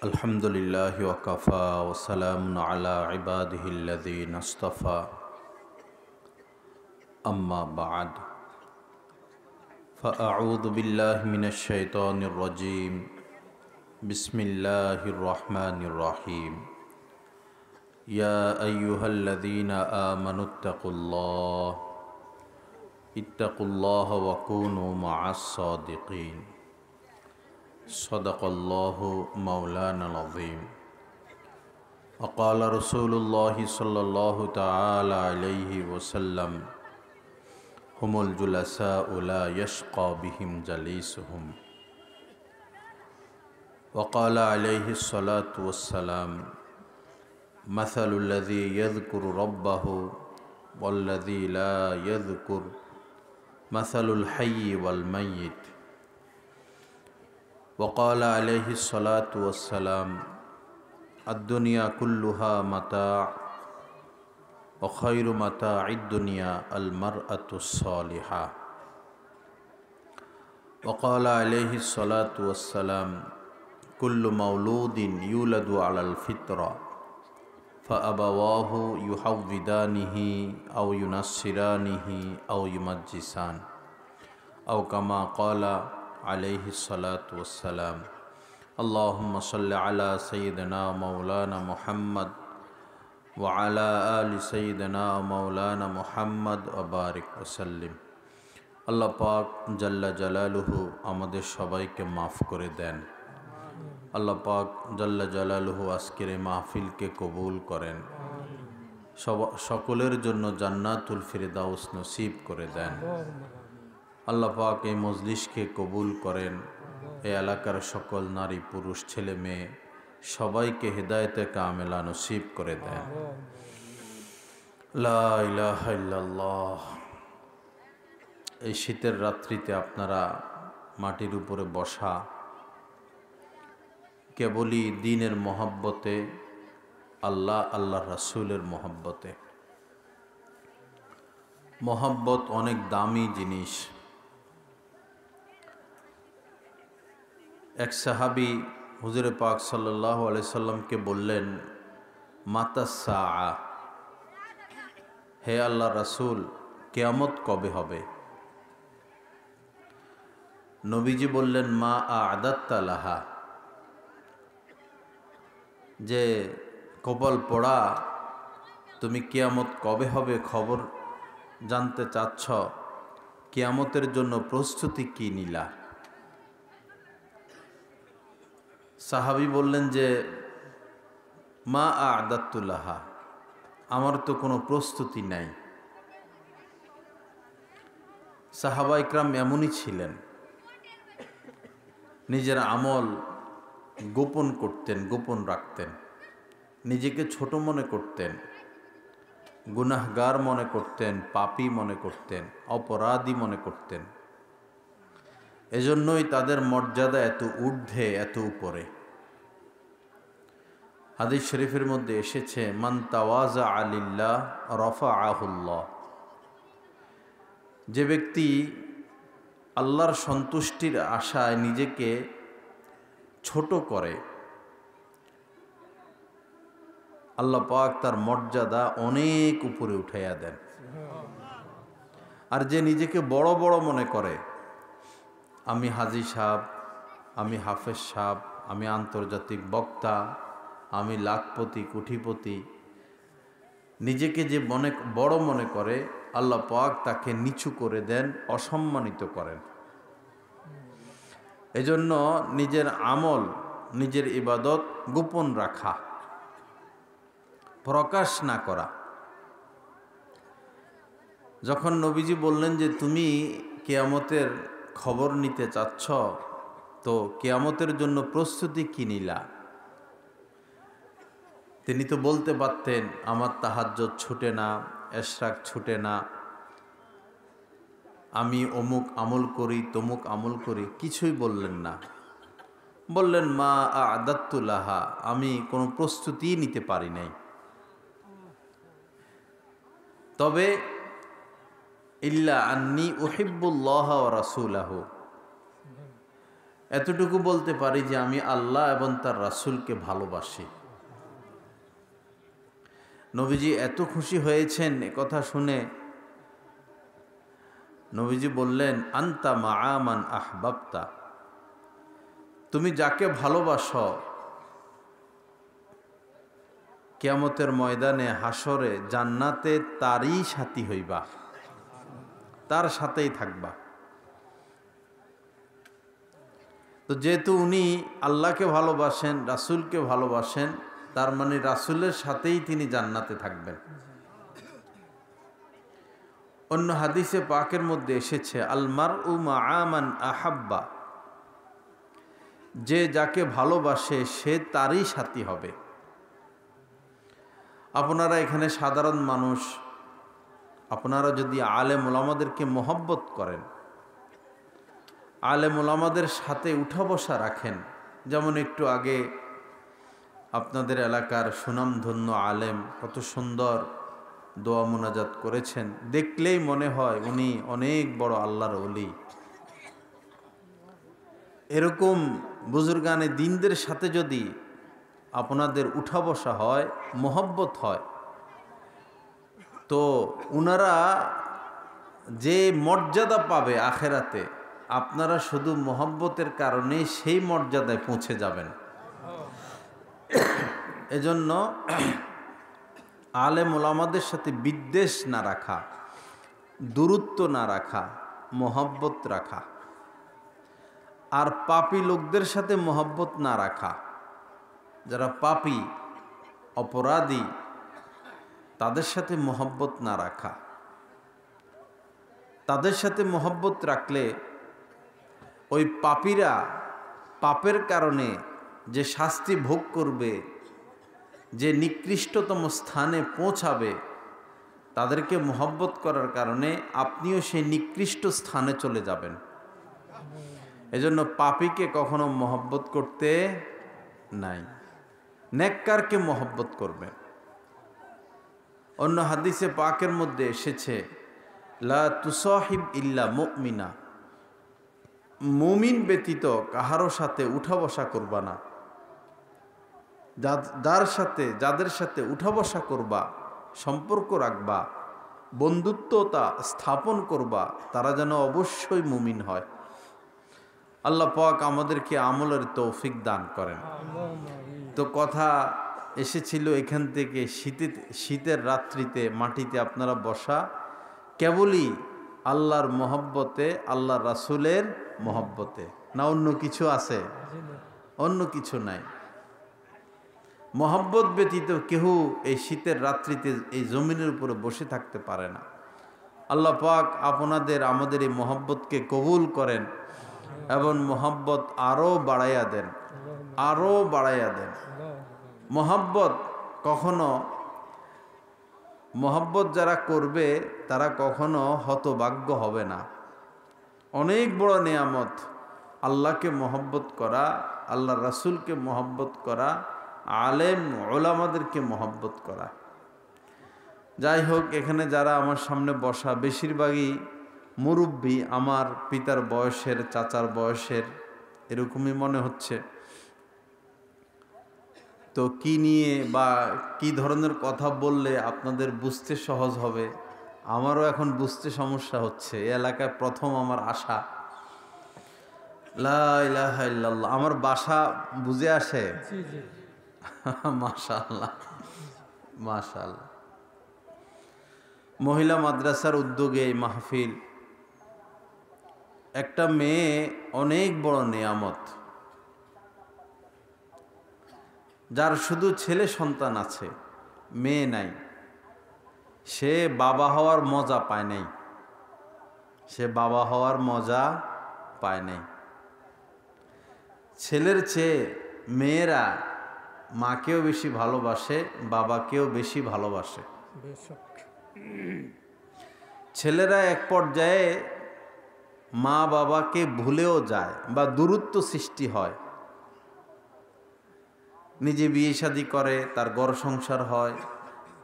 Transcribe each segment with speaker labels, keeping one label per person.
Speaker 1: अल्हम्दुलिल्लाहि वकफ़ा वसलामुन अला इबादिहिल्लज़ीना इस्तफ़ा अम्मा बाद फ़अऊज़ु बिल्लाहि मिनश शैतानिर रजीम बिस्मिल्लाहिर रहमानिर रहीम या अय्युहल्लज़ीना इत्तक़ुल्लाह वकूनू मअस सादिक़ीन सदक़ल्लाहु मौलानल अज़ीम वक़ाल रसूलुल्लाहि सल्लल्लाहु तआला अलैहि वसल्लम हुमुल जुलसाउ ला यश्क़ा बिहिम जलीसुहुम वक़ाल अलैहि स्सलातु वस्सलाम मसलुल्लज़ी यज़्कुरु रब्बहु वल्लज़ी ला यज़्कुरु मसलुल हय्यि वल मय्यित वक़ाल अलैहि स्सलातु वस्सलाम अद्दुनिया कुल्लुहा मता' व खैरु मता'इद दुनिया अल मरअतुस सालिहा वक़ाल अलैहि स्सलातु वस्सलाम कुल्लु मौलूदिन यूलदु अलल फित्रा फ़अबवाहु युहव्विदानिही औ युनस्सिरानिही औ युमज्जिसान औ कमा क़ाल अलैहि स्सलातु वस्सलाम अल्लाहुम्मा सल्लि अला सय्यिदिना मौलाना मुहम्मद व अला आलि सय्यिदिना मौलाना मुहम्मद व बारिक वसल्लिम। अल्लाह पाक जल्ला जलालुहु आमादेर सबाइके माफ़ करे देन। अल्लाह पाक जल्ला जलालुहु आजकेर এই মাহফিলকে কবুল করেন। সকলের জন্য জান্নাতুল ফিরদাউস নসিব করে দেন। আল্লাহ পাক এই মজলিসকে কবুল করেন। এই এলাকার সকল নারী পুরুষ ছেলে মেয়ে সবাইকে হেদায়েতে কামেলা নসিব করে দেন। লা ইলাহা ইল্লাল্লাহ। এই শীতের রাত্রিতে আপনারা মাটির উপরে বসা কেবলই দ্বীনের মহব্বতে, আল্লাহ আল্লাহর রাসূলের মহব্বতে। মহব্বত অনেক দামি জিনিস। এক সাহাবী হুজুরে পাক সাল্লাল্লাহু আলাইহি সাল্লামকে বললেন, মাতা সাআ, হে আল্লাহর রাসূল, কিয়ামত কবে হবে? নবীজি বললেন, মা আ'দাত্তা লাহা, যে কপাল পোড়া, তুমি কিয়ামত কবে হবে খবর জানতে চাচ্ছ, কিয়ামতের জন্য প্রস্তুতি কি নিলা? সাহাবী বললেন যে মা আ'দাত্তু লাহা, আমার তো কোনো প্রস্তুতি নাই। সাহাবা ইকরাম এমনই ছিলেন, নিজের আমল গোপন করতেন, গোপন রাখতেন, নিজেকে ছোট মনে করতেন, গুনাহগার মনে করতেন, পাপী মনে করতেন, অপরাধী মনে করতেন। এজন্যই তাদের মর্যাদা এত ঊর্ধ্বে, এত উপরে। হাদিস শরীফের মধ্যে এসেছে, মান তাওয়াজা লিল্লাহ রাফাআহুল্লাহ, যে ব্যক্তি আল্লাহর সন্তুষ্টির আশায় নিজেকে ছোট করে, আল্লাহ পাক তার মর্যাদা অনেক উপরে উঠাইয়া দেন। আর যে নিজেকে বড় বড় মনে করে, আমি হাজী সাহেব, আমি হাফেজ সাহেব, আমি আন্তর্জাতিক বক্তা, আমি লাখপতি কোটিপতি, নিজেকে যে বড় মনে করে, আল্লাহ পাক তাকে নিচু করে দেন, অসম্মানিত করেন। এজন্য নিজের আমল, নিজের ইবাদত গোপন রাখা, প্রকাশ না করা। যখন নবীজি বললেন যে তুমি কিয়ামতের খবর নিতে চাচ্ছ, তো কিয়ামতের জন্য প্রস্তুতি কি নিলা? তিনি তো বলতে পারতেন, আমার তাহাজ্জুদ ছুটে না, ইশরাক ছুটে না, আমি অমুক আমল করি, তমুক আমল করি। কিছুই বললেন না। বললেন মা আ'দাত্তু লাহা, আমি কোনো প্রস্তুতি নিতে পারি নাই। তবে ইল্লা আন্নী উহিব্বুল্লাহ ওয়া রাসূলাহু, এতটুকু বলতে পারি যে আমি আল্লাহ এবং তার রাসূলকে ভালোবাসি। নবীজি এত খুশি হয়েছেন কথা শুনে। নবীজি বললেন, আনতা মাআ মান আহবাবতা, তুমি যাকে ভালোবাসো কিয়ামতের ময়দানে হাসরে জান্নাতে তারই সাথী হইবা, তার সাথেই থাকবা। তো যেহেতু উনি আল্লাহকে ভালোবাসেন, রাসূলকে ভালোবাসেন, তার মানে রাসূলের সাথেই তিনি জান্নাতে থাকবেন। অন্য হাদিসে পাকের মধ্যে এসেছে, আল মারউ মাআ মান আহাব্বা, যে যাকে ভালোবাসে সে তারই সাথী হবে। আপনারা এখানে সাধারণ মানুষ, আপনারা যদি আলেম ওলামাদেরকে মহব্বত করেন, আলেম ওলামাদের সাথে উঠা বসা রাখেন, যেমন একটু আগে আপনাদের এলাকার সুনামধন্য আলেম কত সুন্দর দোয়া মুনাজাত করেছেন, দেখলেই মনে হয় উনি অনেক বড় আল্লাহর ওলি। এরকম বুজুর্গানে দিনদের সাথে যদি আপনাদের উঠা বসা হয়, মহব্বত হয়, তো উনারা যে মর্যাদা পাবে আখেরাতে, আপনারা শুধু মহব্বতের কারণে সেই মর্যাদায় পৌঁছে যাবেন। এজন্য আলেম ওলামাদের সাথে বিদ্বেষ না রাখা, দূরত্ব না রাখা, মহব্বত রাখা। আর পাপী লোকদের সাথে মহব্বত না রাখা, যারা পাপী অপরাধী তাদের সাথে মহব্বত না রাখা। তাদের সাথে মহব্বত রাখলে ওই পাপীরা পাপের কারণে যে শাস্তি ভোগ করবে, যে নিকৃষ্টতম স্থানে পৌঁছাবে, তাদেরকে মহব্বত করার কারণে আপনিও সেই নিকৃষ্ট স্থানে চলে যাবেন। এজন্য পাপীকে কখনো মহব্বত করতে নাই, নেককারকে মহব্বত করবেন। অন্য হাদিসে পাকের মধ্যে এসেছে, লা তুসাহিব ইল্লা মুমিনা, মুমিন ব্যতীত কাহারও সাথে উঠা বসা করবা না। যাদের সাথে উঠা বসা করবা, সম্পর্ক রাখবা, বন্ধুত্বতা স্থাপন করবা, তারা যেন অবশ্যই মুমিন হয়। আল্লাহ পাক আমাদেরকে আমলের তৌফিক দান করেন। তো কথা এসেছিল এখান থেকে, শীতের রাত্রিতে মাটিতে আপনারা বসা, কেবলই আল্লাহর মহব্বতে, আল্লাহর রাসূলের মহব্বতে, না অন্য কিছু আছে? অন্য কিছু নাই। মহব্বত ব্যতীত কেউ এই শীতের রাত্রিতে এই জমিনের উপরে বসে থাকতে পারে না। আল্লাহ পাক আপনাদের আমাদের এই মহব্বতকে কবুল করেন এবং মহব্বত আরও বাড়াইয়া দেন, আরও বাড়াইয়া দেন। মহব্বত যারা করবে তারা কখনো হতভাগ্য হবে না। অনেক বড় নেয়ামত আল্লাহকে মহব্বত করা, আল্লাহ রাসূলকে মহব্বত করা, আলেম ওলামাদেরকে মহব্বত করা। যাই হোক, এখানে যারা আমার সামনে বসা বেশিরভাগই মুরব্বী, আমার পিতার বয়সের, চাচার বয়সের, এরকমই মনে হচ্ছে। তো কি নিয়ে বা কি ধরনের কথা বললে আপনাদের বুঝতে সহজ হবে, আমারও এখন বুঝতে সমস্যা হচ্ছে। এই এলাকায় প্রথম আমার আসা। লা ইলাহা ইল্লাল্লাহ, আমার বাসা বুঝে আসে? মাশাআল্লাহ, মাশাআল্লাহ। মহিলা মাদ্রাসার উদ্যোগে এই মাহফিল। একটা মেয়ে অনেক বড় নেয়ামত। যার শুধু ছেলে সন্তান আছে, মেয়ে নাই, সে বাবা হওয়ার মজা পায় নাই, সে বাবা হওয়ার মজা পায় নাই। ছেলের চেয়ে মেয়েরা মাকেও বেশি ভালোবাসে, বাবাকেও বেশি ভালোবাসে। ছেলেরা এক পর্যায়ে মা বাবাকে ভুলেও যায় বা দূরত্ব সৃষ্টি হয়। নিজে বিয়ে শাদী করে, তার ঘর সংসার হয়,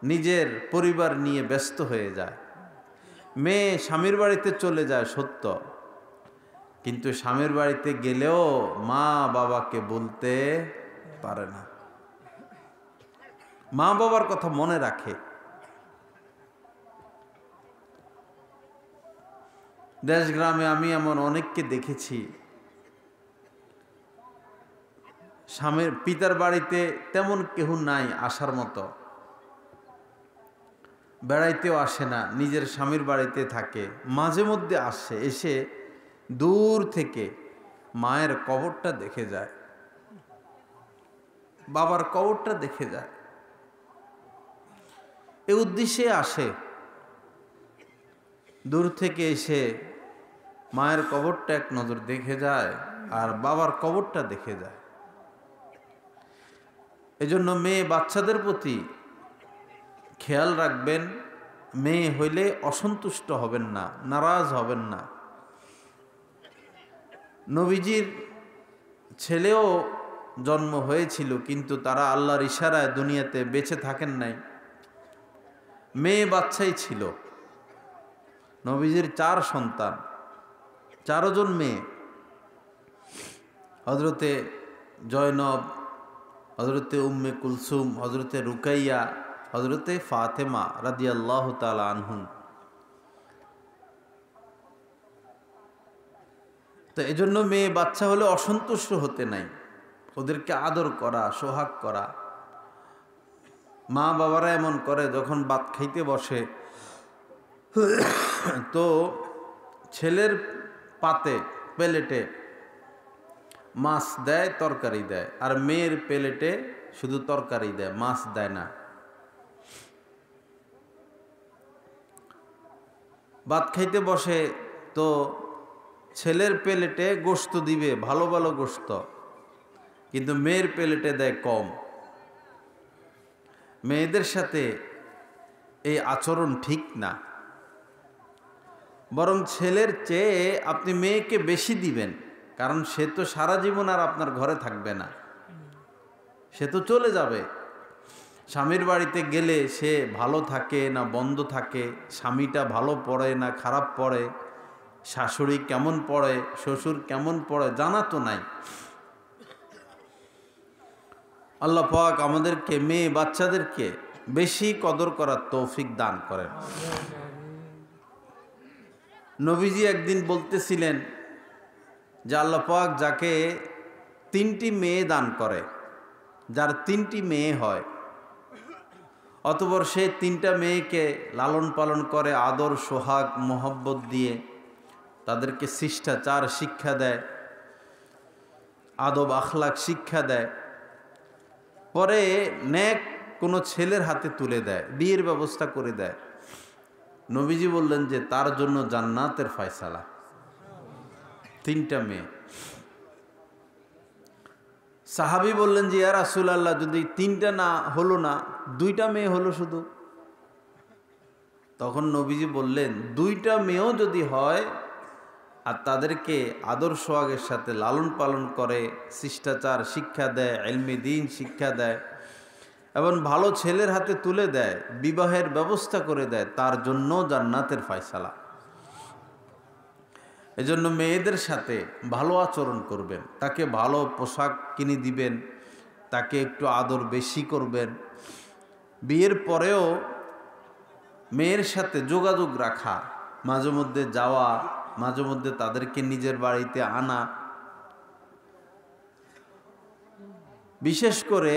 Speaker 1: নিজের পরিবার নিয়ে ব্যস্ত হয়ে যায়। মেয়ে স্বামীর বাড়িতে চলে যায় সত্য, কিন্তু স্বামীর বাড়িতে গেলেও মা বাবাকে বলতে পারে না, মা বাবার কথা মনে রাখে। দেশ গ্রামে আমি এমন অনেককে দেখেছি, স্বামীর পিতার বাড়িতে তেমন কেউ নাই আসার মতো, বেড়াইতেও আসে না, নিজের স্বামীর বাড়িতে থাকে। মাঝে মধ্যে আসে, এসে দূর থেকে মায়ের কবরটা দেখে যায়, বাবার কবরটা দেখে যায়, এ উদ্দেশ্যে আসে। দূর থেকে এসে মায়ের কবরটা এক নজর দেখে যায় আর বাবার কবরটা দেখে যায়। এজন্য মেয়ে বাচ্চাদের প্রতি খেয়াল রাখবেন, মেয়ে হইলে অসন্তুষ্ট হবেন না, নারাজ হবেন না। নবীজির ছেলেও জন্ম হয়েছিল, কিন্তু তারা আল্লাহর ইশারায় দুনিয়াতে বেঁচে থাকেন নাই, মেয়ে বাচ্চাই ছিল। নবীজির 4 সন্তান, 4 জন মেয়ে, হযরতে জয়নব, হযরতে উম্মে কুলসুম, হযরতে রুকাইয়া, হযরতে ফাতেমা রাদিয়াল্লাহু তাআলা আনহুম। তো এজন্য মেয়ে বাচ্চা হলে অসন্তুষ্ট হতে নাই, ওদেরকে আদর করা, সোহাগ করা। মা বাবারা এমন করে, যখন ভাত খাইতে বসে তো ছেলের পাতে প্লেটে মাছ দেয়, তরকারি দেয়, আর মেয়ের প্লেটে শুধু তরকারি দেয়, মাছ দেয় না। ভাত খাইতে বসে তো ছেলের প্লেটে গোশত দিবে, ভালো ভালো গোশত, কিন্তু মেয়ের প্লেটে দেয় কম। মেয়েদের সাথে এই আচরণ ঠিক না, বরং ছেলের চেয়ে আপনি মেয়েকে বেশি দিবেন, কারণ সে তো সারা জীবন আর আপনার ঘরে থাকবে না, সে তো চলে যাবে। স্বামীর বাড়িতে গেলে সে ভালো থাকে না বন্ধ থাকে, স্বামীটা ভালো পড়ে না খারাপ পড়ে, শাশুড়ি কেমন পড়ে, শ্বশুর কেমন পড়ে, জানা তো নাই। আল্লাহ পাক আমাদেরকে, মেয়ে বাচ্চাদেরকে বেশি কদর করার তৌফিক দান করেন। নবীজি একদিন বলতেছিলেন যে আল্লাহ পাক যাকে 3টি মেয়ে দান করে, যার 3টি মেয়ে হয়, অতঃপর সে 3টা মেয়েকে লালন পালন করে, আদর সোহাগ মোহব্বত দিয়ে তাদেরকে শিষ্টাচার শিক্ষা দেয়, আদব আখলাক শিক্ষা দেয়, পরে নেক কোনো ছেলের হাতে তুলে দেয়, বিয়ের ব্যবস্থা করে দেয়। নবীজি বললেন যে তার জন্য জান্নাতের ফয়সালা। 3টা মেয়ে। সাহাবী বললেন যে ইয়া রাসূলুল্লাহ, যদি 3টা না হলো না, 2টা মেয়ে হলো শুধু। তখন নবীজি বললেন 2টা মেয়েও যদি হয় আর তাদেরকে আদর সোহাগের সাথে লালন পালন করে, শিষ্টাচার শিক্ষা দেয়, ইলমে দ্বীন শিক্ষা দেয় এবং ভালো ছেলের হাতে তুলে দেয়, বিবাহের ব্যবস্থা করে দেয়, তার জন্য জান্নাতের ফয়সালা। এজন্য মেয়েদের সাথে ভালো আচরণ করবেন, তাকে ভালো পোশাক কিনে দিবেন, তাকে একটু আদর বেশি করবেন। বিয়ের পরেও মেয়ের সাথে যোগাযোগ রাখা, মাঝে মধ্যে যাওয়া, মাঝে মধ্যে তাদেরকে নিজের বাড়িতে আনা। বিশেষ করে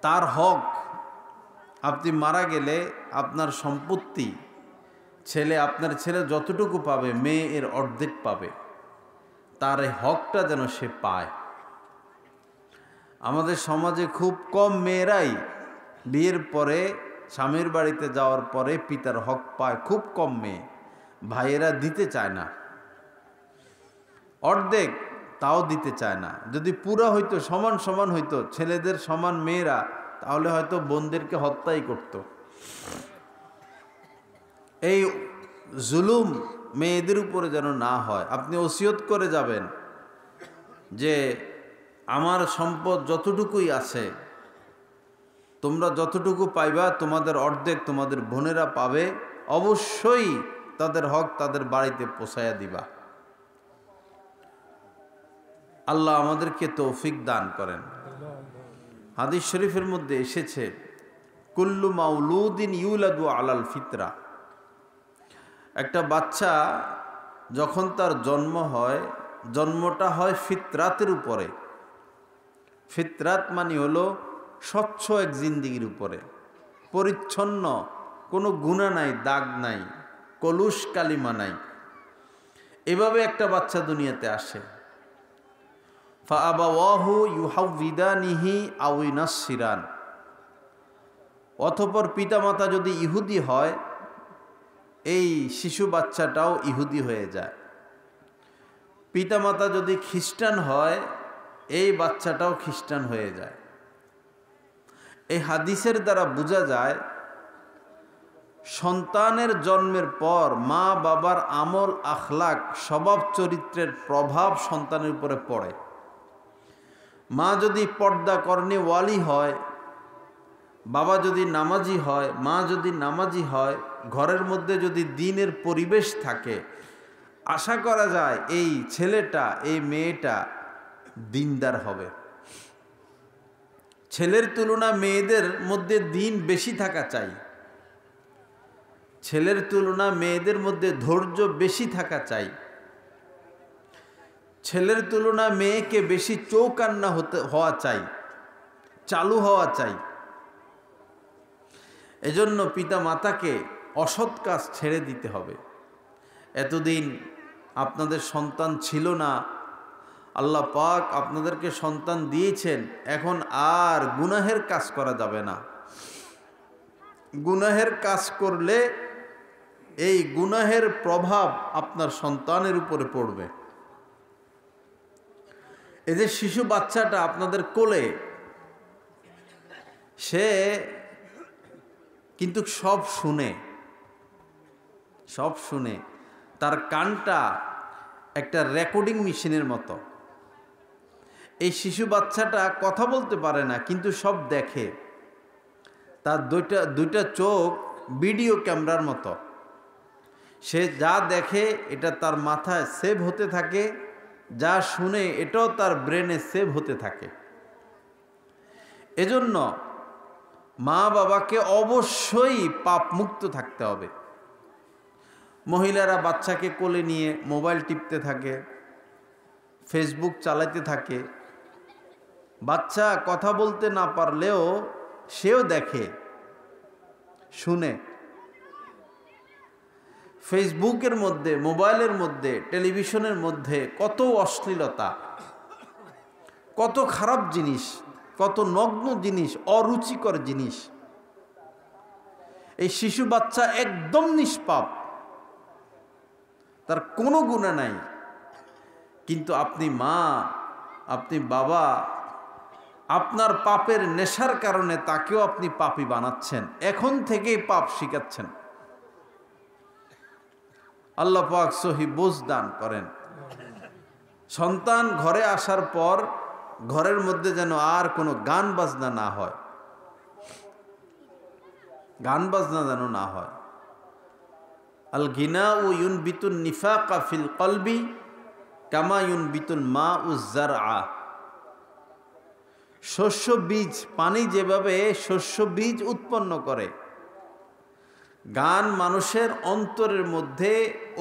Speaker 1: তার হক, আপনি মারা গেলে আপনার সম্পত্তি আপনার ছেলে যতটুকু পাবে, মেয়ে এর অর্ধেক পাবে, তার এই হকটা যেন সে পায়। আমাদের সমাজে খুব কম মেয়েরাই বিয়ের পরে, স্বামীর বাড়িতে যাওয়ার পরে পিতার হক পায়, খুব কম মেয়ে। ভাইয়েরা দিতে চায় না, অর্ধেক তাও দিতে চায় না। যদি পুরা হইতো, সমান সমান হইতো, ছেলেদের সমান মেয়েরা, তাহলে হয়তো বোনদেরকে হত্যাই করত। এই জুলুম মেয়েদের উপরে যেন না হয়। আপনি ওসিয়ত করে যাবেন যে আমার সম্পদ যতটুকুই আছে, তোমরা যতটুকু পাইবা তোমাদের অর্ধেক তোমাদের বোনেরা পাবে। অবশ্যই তাদের হক তাদের বাড়িতে পৌঁছায়া দিবা। আল্লাহ আমাদেরকে তৌফিক দান করেন। হাদিস শরীফের মধ্যে এসেছে, কুল্লু মাউলুদিন ইউলাদু আলাল ফিতরা। একটা বাচ্চা যখন তার জন্ম হয়, জন্মটা হয় ফিতরাতের উপরে। ফিতরাত মানে হলো স্বচ্ছ এক জিন্দিগির উপরে, পরিচ্ছন্ন, কোনো গুনাহ নাই, দাগ নাই, কলুষ কালিমা নাই। এভাবে একটা বাচ্চা দুনিয়াতে আসে। ফাআবাওয়াহু ইউহাউযিদানিহি আও ইউনাসসিরান। অতঃপর পিতামাতা যদি ইহুদি হয়, এই শিশু বাচ্চাটাও ইহুদি হয়ে যায়। পিতামাতা যদি খ্রিস্টান হয়, এই বাচ্চাটাও খ্রিস্টান হয়ে যায়। এই হাদিসের দ্বারা বোঝা যায় সন্তানের জন্মের পর মা বাবার আমল, আখলাক, স্বভাব চরিত্রের প্রভাব সন্তানের উপরে পড়ে। মা যদি পর্দা করনি ওয়ালি হয়, বাবা যদি নামাজি হয়, মা যদি নামাজি হয়, ঘরের মধ্যে যদি দ্বীনের পরিবেশ থাকে, আশা করা যায় এই ছেলেটা, এই মেয়েটা দ্বীনদার হবে। ছেলের তুলনা মেয়েদের মধ্যে দ্বীন বেশি থাকা চাই। ছেলের তুলনা মেয়েদের মধ্যে ধৈর্য বেশি থাকা চাই। ছেলের তুলনা মেয়েকে বেশি চৌকান্না হওয়া চাই, চালু হওয়া চাই। এজন্য পিতা মাতাকে অসৎ কাজ ছেড়ে দিতে হবে। এতদিন আপনাদের সন্তান ছিল না, আল্লাহ পাক আপনাদেরকে সন্তান দিয়েছেন, এখন আর গুনাহের কাজ করা যাবে না। গুনাহের কাজ করলে এই গুনাহের প্রভাব আপনার সন্তানের উপরে পড়বে। এই যে শিশু বাচ্চাটা আপনাদের কোলে, সে কিন্তু সব শুনে, সব শুনে। তার কানটা একটা রেকর্ডিং মেশিনের মতো। এই শিশু বাচ্চাটা কথা বলতে পারে না, কিন্তু সব দেখে। তার দুইটা চোখ ভিডিও ক্যামেরার মতো। সে যা দেখে এটা তার মাথায় সেভ হতে থাকে, যা শুনে এটাও তার ব্রেনে সেভ হতে থাকে। এজন্য মা বাবাকে অবশ্যই পাপ মুক্ত থাকতে হবে। মহিলারা বাচ্চাকে কোলে নিয়ে মোবাইল টিপতে থাকে, ফেসবুক চালাতে থাকে। বাচ্চা কথা বলতে না পারলেও সেও দেখে, শুনে। ফেসবুকের মধ্যে, মোবাইলের মধ্যে, টেলিভিশনের মধ্যে কত অশ্লীলতা, কত খারাপ জিনিস, কত নগ্ন জিনিস, অরুচিকর জিনিস। এই শিশু বাচ্চা একদম নিষ্পাপ, তার কোনো গুনাহ নাই, কিন্তু আপনি মা, আপনি বাবা, আপনার পাপের নেশার কারণে তাকেও আপনি পাপী বানাচ্ছেন, এখন থেকেই পাপ শিখাচ্ছেন। আল্লাহ পাক সহি বুঝ দান করেন। সন্তান ঘরে আসার পর ঘরের মধ্যে যেন আর কোনো গান বাজনা না হয়, গান বাজনা যেন না হয়। আল গিনাউ ইউনবিতুন নিফাকা ফিল কলবি কামা ইউনবিতুল মাউ যারআ। শস্য বীজ, পানি যেভাবে শস্য বীজ উৎপন্ন করে, গান মানুষের অন্তরের মধ্যে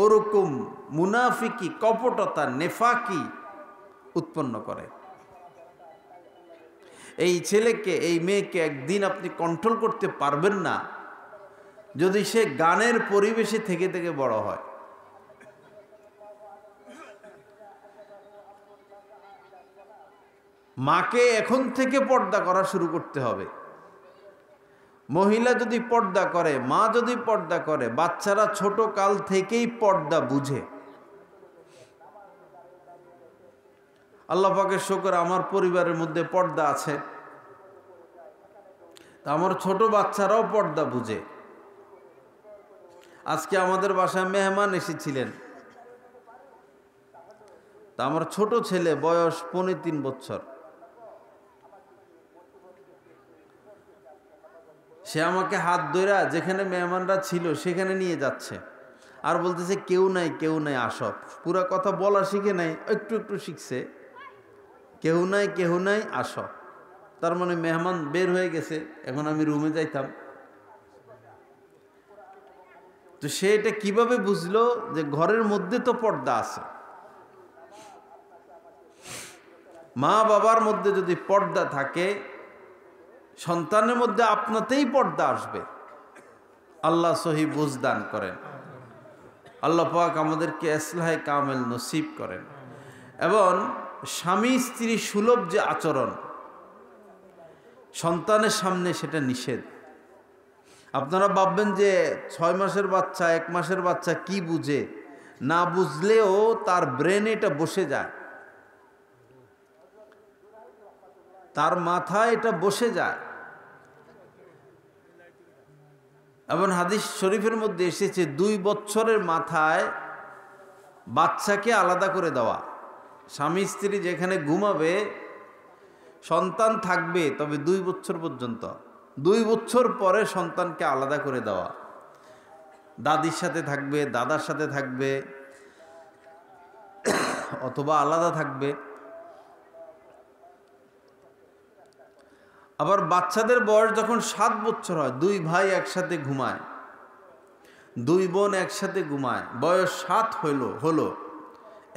Speaker 1: ওরকম মুনাফিকি, কপটতা, নেফাকি উৎপন্ন করে। এই ছেলেকে, এই মেয়েকে একদিন আপনি কন্ট্রোল করতে পারবেন না যদি সে গানের পরিবেশে থেকে থেকে বড় হয়। মাকে এখন থেকে পর্দা করা শুরু করতে হবে। মহিলা যদি পর্দা করে, মা যদি পর্দা করে, বাচ্চারা ছোট কাল থেকেই পর্দা বুঝে। আল্লাহ পাকের শুকর, আমার পরিবারের মধ্যে পর্দা আছে, তা আমার ছোট বাচ্চারাও পর্দা বুঝে। আজকে আমাদের বাসায় মেহমান এসেছিলেন, তা আমার ছোট ছেলে, বয়স 3.5 বছর, সে আমাকে হাত ধইরা যেখানে মেহমানরা ছিল সেখানে নিয়ে যাচ্ছে। আর বলতেছে কেউ নাই কেউ নাই আসো। পুরা কথা বলা শিখে নাই, একটু একটু শিখছে, কেউ নাই আসো। তার মানে মেহমান বের হয়ে গেছে, এখন আমি রুমে যাইতাম। তো সে এটা কিভাবে বুঝলো যে ঘরের মধ্যে তো পর্দা আছে। মা বাবার মধ্যে যদি পর্দা থাকে, সন্তানের মধ্যে আপনাতেই পর্দা আসবে। আল্লাহ সহি বুঝ দান করেন। আল্লাহ পাক আমাদেরকে ইসলাহে কামেল নসিব করেন। এবং স্বামী স্ত্রী সুলভ যে আচরণ, সন্তানের সামনে সেটা নিষেধ। আপনারা ভাববেন যে 6 মাসের বাচ্চা 1 মাসের বাচ্চা কি বুঝে, না বুঝলেও তার ব্রেনে এটা বসে যায়, তার মাথায় এটা বসে যায়। এবং হাদিস শরীফের মধ্যে এসেছে 2 বছরের মাথায় বাচ্চাকে আলাদা করে দেওয়া। স্বামী স্ত্রী যেখানে ঘুমাবে সন্তান থাকবে, তবে 2 বছর পর্যন্ত। 2 বছর পরে সন্তানকে আলাদা করে দেওয়া। দাদির সাথে থাকবে, দাদার সাথে থাকবে, অথবা আলাদা থাকবে। আবার বাচ্চাদের বয়স যখন 7 বছর হয়, 2 ভাই একসাথে ঘুমায়, 2 বোন একসাথে ঘুমায়, বয়স 7 হলো,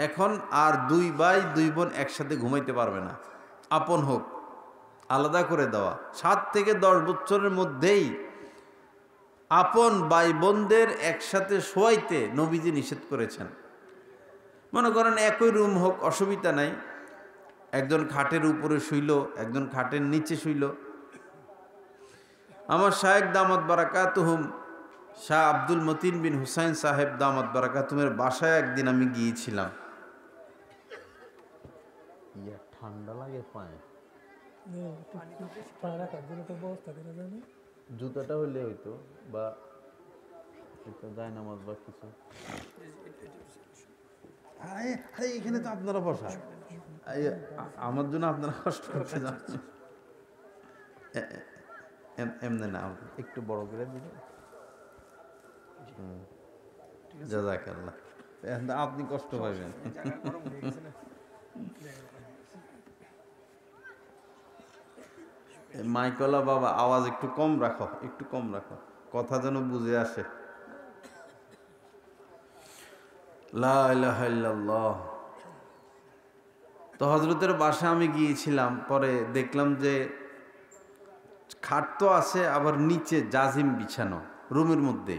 Speaker 1: এখন আর 2 ভাই 2 বোন একসাথে ঘুমাইতে পারবে না, আপন হোক, আলাদা করে দেওয়া। 7 থেকে 10 বছরের মধ্যেই আপন ভাই বোনদের একসাথে শোয়াইতে নবীজি নিষেধ করেছেন। মনে করেন একই রুম হোক, অসুবিধা নাই, একজন খাটের উপরে শুইল, একজন খাটের নিচে শুইল। আমার শায়েখ দামাত বারাকাতুহুম শাহ আব্দুল মতিন বিন হুসাইন সাহেব দামাত বারাকাতুমের বাসায় একদিন আমি গিয়েছিলাম। ঠান্ডা লাগে পায়ে, জুতাটা হইলে হইতো, বা যায় নামাজ বা কিছু। আরে এখানে তো আপনারা বসা, আমার জন্য আপনারা কষ্ট করতে যাচ্ছেন। এমনি না, একটু বড় করে দিলে। জাযাকাল্লাহ, আপনি কষ্ট পাইবেন। মাইকলা বাবা, আওয়াজ একটু কম রাখো, একটু কম রাখো, কথা যেন বুঝে আসে। লা ইলাহা ইল্লাল্লাহ। তো হযরতের বাসায় আমি গিয়েছিলাম, পরে দেখলাম যে খাট তো আছে, আবার নিচে জাজিম বিছানো রুমের মধ্যে,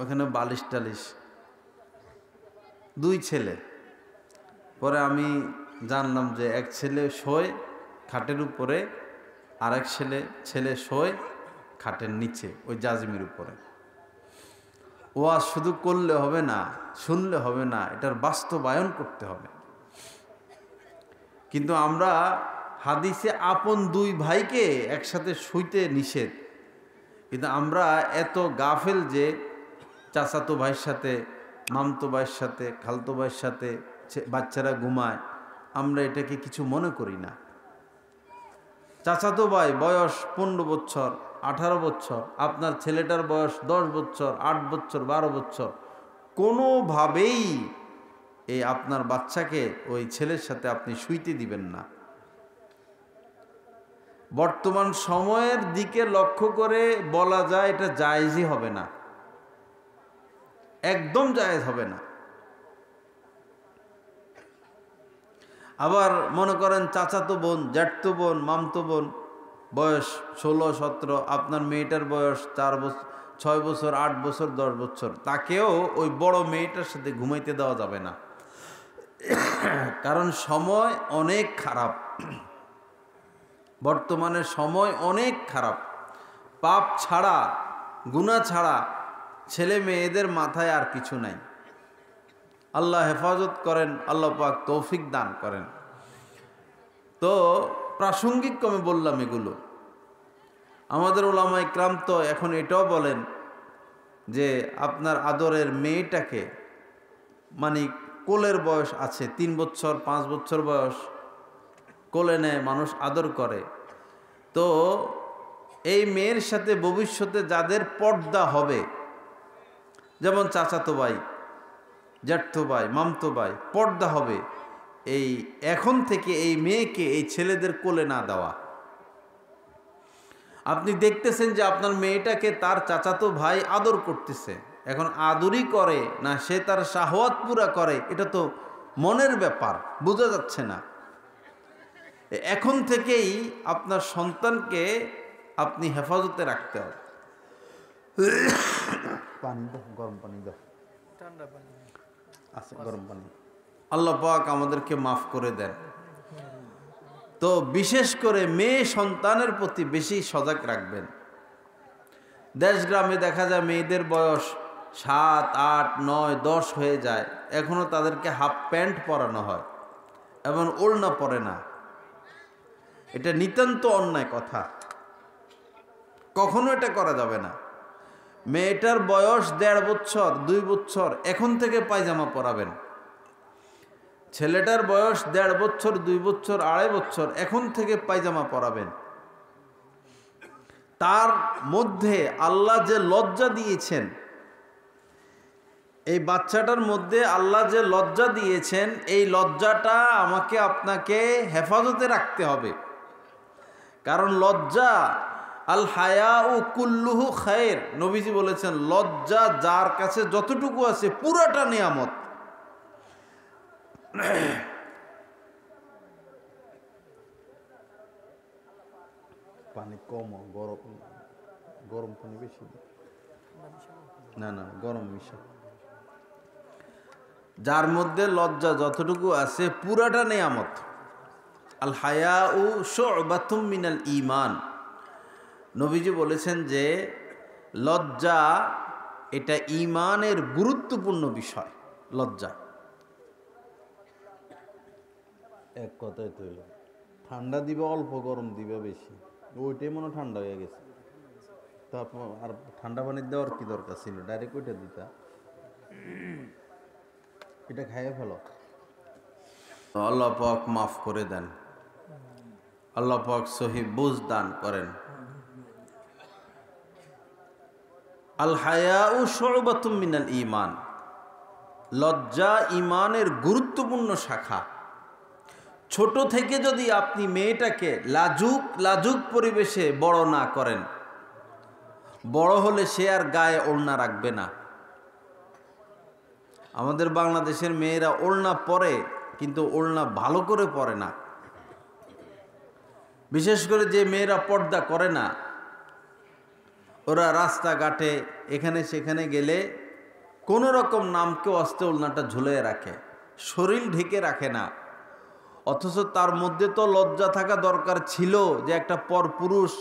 Speaker 1: ওখানে বালিশ টালিশ, 2 ছেলে। পরে আমি জানলাম যে এক ছেলে শোয় খাটের উপরে, আর এক ছেলে শোয় খাটের নিচে, ওই জাজিমের উপরে। ওয়াজ শুধু করলে হবে না, শুনলে হবে না, এটার বাস্তবায়ন করতে হবে। কিন্তু আমরা হাদিসে আপন 2 ভাইকে একসাথে শুইতে নিষেধ, কিন্তু আমরা এত গাফেল যে চাচাতো ভাইয়ের সাথে, মামতো ভাইয়ের সাথে, খালতো ভাইয়ের সাথে বাচ্চারা ঘুমায়, আমরা এটাকে কিছু মনে করি না। চাচাতো ভাই বয়স 15 বছর, 18 বছর, আপনার ছেলেটার বয়স 10 বছর, 8 বছর, 12 বছর, কোনোভাবেই এই আপনার বাচ্চাকে ওই ছেলের সাথে আপনি শুইতে দিবেন না। বর্তমান সময়ের দিকে লক্ষ্য করে বলা যায় এটা জায়েজই হবে না, একদম জায়েজ হবে না। আবার মনে করেন চাচাতো বোন, জ্যাঠতো বোন, মামতো বোন, বয়স 16, 17, আপনার মেয়েটার বয়স 4 বছর, 6 বছর, 8 বছর, 10 বছর, তাকেও ওই বড় মেয়েটার সাথে ঘুমাইতে দেওয়া যাবে না। কারণ সময় অনেক খারাপ, বর্তমানে সময় অনেক খারাপ। পাপ ছাড়া, গুনাহ ছাড়া ছেলে মেয়েদের মাথায় আর কিছু নাই। আল্লাহ হেফাজত করেন, আল্লাহ পাক তৌফিক দান করেন। তো প্রাসঙ্গিক কমে বললাম এগুলো। আমাদের ওলামা ইকরাম তো এখন এটাও বলেন যে আপনার আদরের মেয়েটাকে, মানে কোলের বয়স আছে 3 বছর 5 বছর বয়স, কোলে নেয়, মানুষ আদর করে। তো এই মেয়ের সাথে ভবিষ্যতে যাদের পর্দা হবে যেমন চাচাতো ভাই, জ্যাঠতো ভাই, মামতো ভাই, পর্দা হবে এই এখন থেকে এই মেয়েকে এই ছেলেদের কোলে না দেওয়া। আপনি দেখতেছেন যে আপনার মেয়েটাকে তার চাচাতো ভাই আদর করতেছে, এখন আদরই করে না সে তার শাহওয়াত পুরা করে, এটা তো মনের ব্যাপার, বোঝা যাচ্ছে না। এখন থেকেই আপনার সন্তানকে আপনি হেফাজতে রাখতে হবে। পানি দাও, গরম পানি দাও, ঠান্ডা পানি আছে, গরম পানি। আল্লাহ পাক আমাদেরকে মাফ করে দেন। তো বিশেষ করে মেয়ে সন্তানের প্রতি বেশি সজাগ রাখবেন। দেশ গ্রামে দেখা যায় মেয়েদের বয়স 7, 8, 9, 10 হয়ে যায়, এখনো তাদেরকে হাফ প্যান্ট পরানো হয় এবং ওড়না পরে না। এটা নিতান্ত অন্যায় কথা, কখনো এটা করা যাবে না। মেয়েটার বয়স 1.5 বছর, 2 বছর, এখন থেকে পায়জামা পরাবেন। ছেলেটার বয়স 1.5 বছর, 2 বছর, 2.5 বছর, এখন থেকে পায়জামা পরাবেন। তার মধ্যে আল্লাহ যে লজ্জা দিয়েছেন, এই বাচ্চাটার মধ্যে আল্লাহ যে লজ্জা দিয়েছেন, এই লজ্জাটা আমাকে আপনাকে হেফাজতে রাখতে হবে। কারণ লজ্জা, আল হায়াউ কুল্লুহু খায়র, নবীজি বলেছেন লজ্জা যার কাছে যতটুকু আছে পুরাটা নিয়ামত। পানি কম, গরম পানি বেশি, না না গরম মিশা। যার মধ্যে লজ্জা যতটুকু আছে পুরাটা নিয়ামত। আল হায়াউ শু'বাতুম মিনাল ঈমান, নবীজি বলেছেন যে লজ্জা এটা ঈমানের গুরুত্বপূর্ণ বিষয়। লজ্জা এক কথায় তৈরি, ঠান্ডা দিবে অল্প, গরম দিবে বেশি, ওইটাই মনে ঠান্ডা হয়ে গেছে। তারপর আর ঠান্ডা পানি দেওয়ার কি দরকার ছিল, ডাইরেক্ট ওইটা দিতা, এটা খাইয়ে ফেলো। আল্লাহ পাক মাফ করে দেন, আল্লাহ পাক সহি বুঝ দান করেন। আল হায়াউ শু'বাতুম মিনাল ঈমান, লজ্জা ঈমানের গুরুত্বপূর্ণ শাখা। ছোট থেকে যদি আপনি মেয়েটাকে লাজুক পরিবেশে বড় না করেন, বড় হলে সে আর গায়ে ওড়না রাখবে না। আমাদের বাংলাদেশের মেয়েরা ওড়না পরে, কিন্তু ওড়না ভালো করে পরে না। বিশেষ করে যে মেয়েরা পর্দা করে না, ওরা রাস্তাঘাটে এখানে সেখানে গেলে কোনো রকম নামকে অস্তে ওড়নাটা ঝুলিয়ে রাখে, শরীর ঢেকে রাখে না। অথচ তার মধ্যে তো লজ্জা থাকা দরকার ছিল যে একটা পরপুরুষ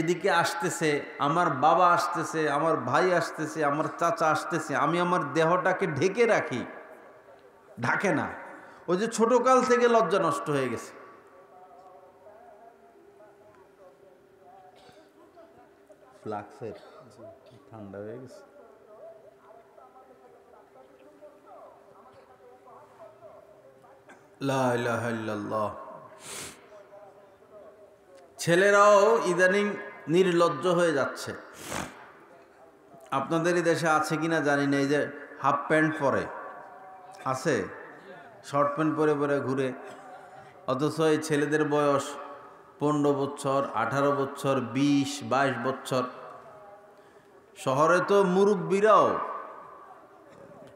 Speaker 1: এদিকে আসতেছে, আমার বাবা আসতেছে, আমার ভাই আসতেছে, আমার চাচা আসতেছে, আমি আমার দেহটাকে ঢেকে রাখি, ঢাকে না। ওই যে ছোটকাল থেকে লজ্জা নষ্ট হয়ে গেছে। ফ্লাক্সের ঠান্ডা হয়ে গেছে। লা ইলাহা ইল্লাল্লাহ। ছেলেরাও ইদানিং নির্লজ্জ হয়ে যাচ্ছে। আপনাদেরই দেশে আছে কিনা জানি না, এই যে হাফ প্যান্ট পরে আছে, শর্ট প্যান্ট পরে পরে ঘুরে। অথচ এই ছেলেদের বয়স 15 বছর, 18 বছর, 20, 22 বছর। শহরে তো মুরব্বীরাও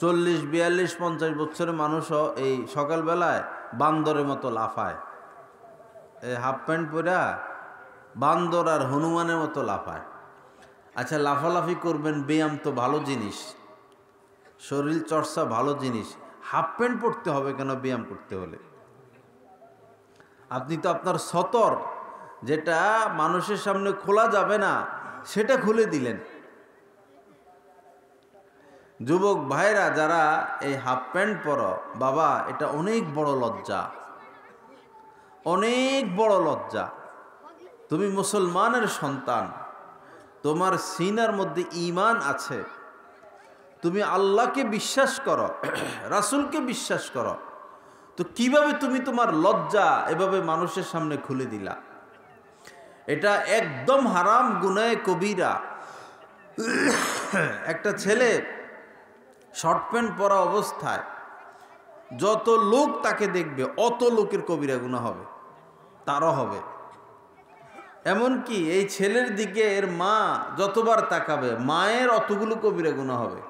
Speaker 1: 40, 42, 50 বছরের মানুষও এই সকালবেলায় বান্দরের মতো লাফায়, এই হাফ প্যান্ট পরা বান্দর আর হনুমানের মতো লাফায়। আচ্ছা, লাফালাফি করবেন, ব্যায়াম তো ভালো জিনিস, শরীর চর্চা ভালো জিনিস, হাফ প্যান্ট পরতে হবে কেন ব্যায়াম করতে হলে? আপনি তো আপনার সতর, যেটা মানুষের সামনে খোলা যাবে না, সেটা খুলে দিলেন। যুবক ভাইরা যারা এই হাফ প্যান্ট পরো, বাবা এটা অনেক বড় লজ্জা, অনেক বড় লজ্জা। তুমি মুসলমানের সন্তান, তোমার সিনার মধ্যে ঈমান আছে, তুমি আল্লাহকে বিশ্বাস করো, রাসূলকে বিশ্বাস করো, তো কিভাবে তুমি তোমার লজ্জা এভাবে মানুষের সামনে খুলে দিলা? এটা একদম হারাম, গুনাহে কবিরা। একটা ছেলে শর্ট প্যান্ট পরা অবস্থায় যত লোক তাকে দেখবে অত লোকের কবিরা গুনাহ হবে, তারও হবে। এমনকি এই ছেলের দিকে এর মা যতবার তাকাবে মায়ের অতগুলো কবিরা গুনাহ হবে।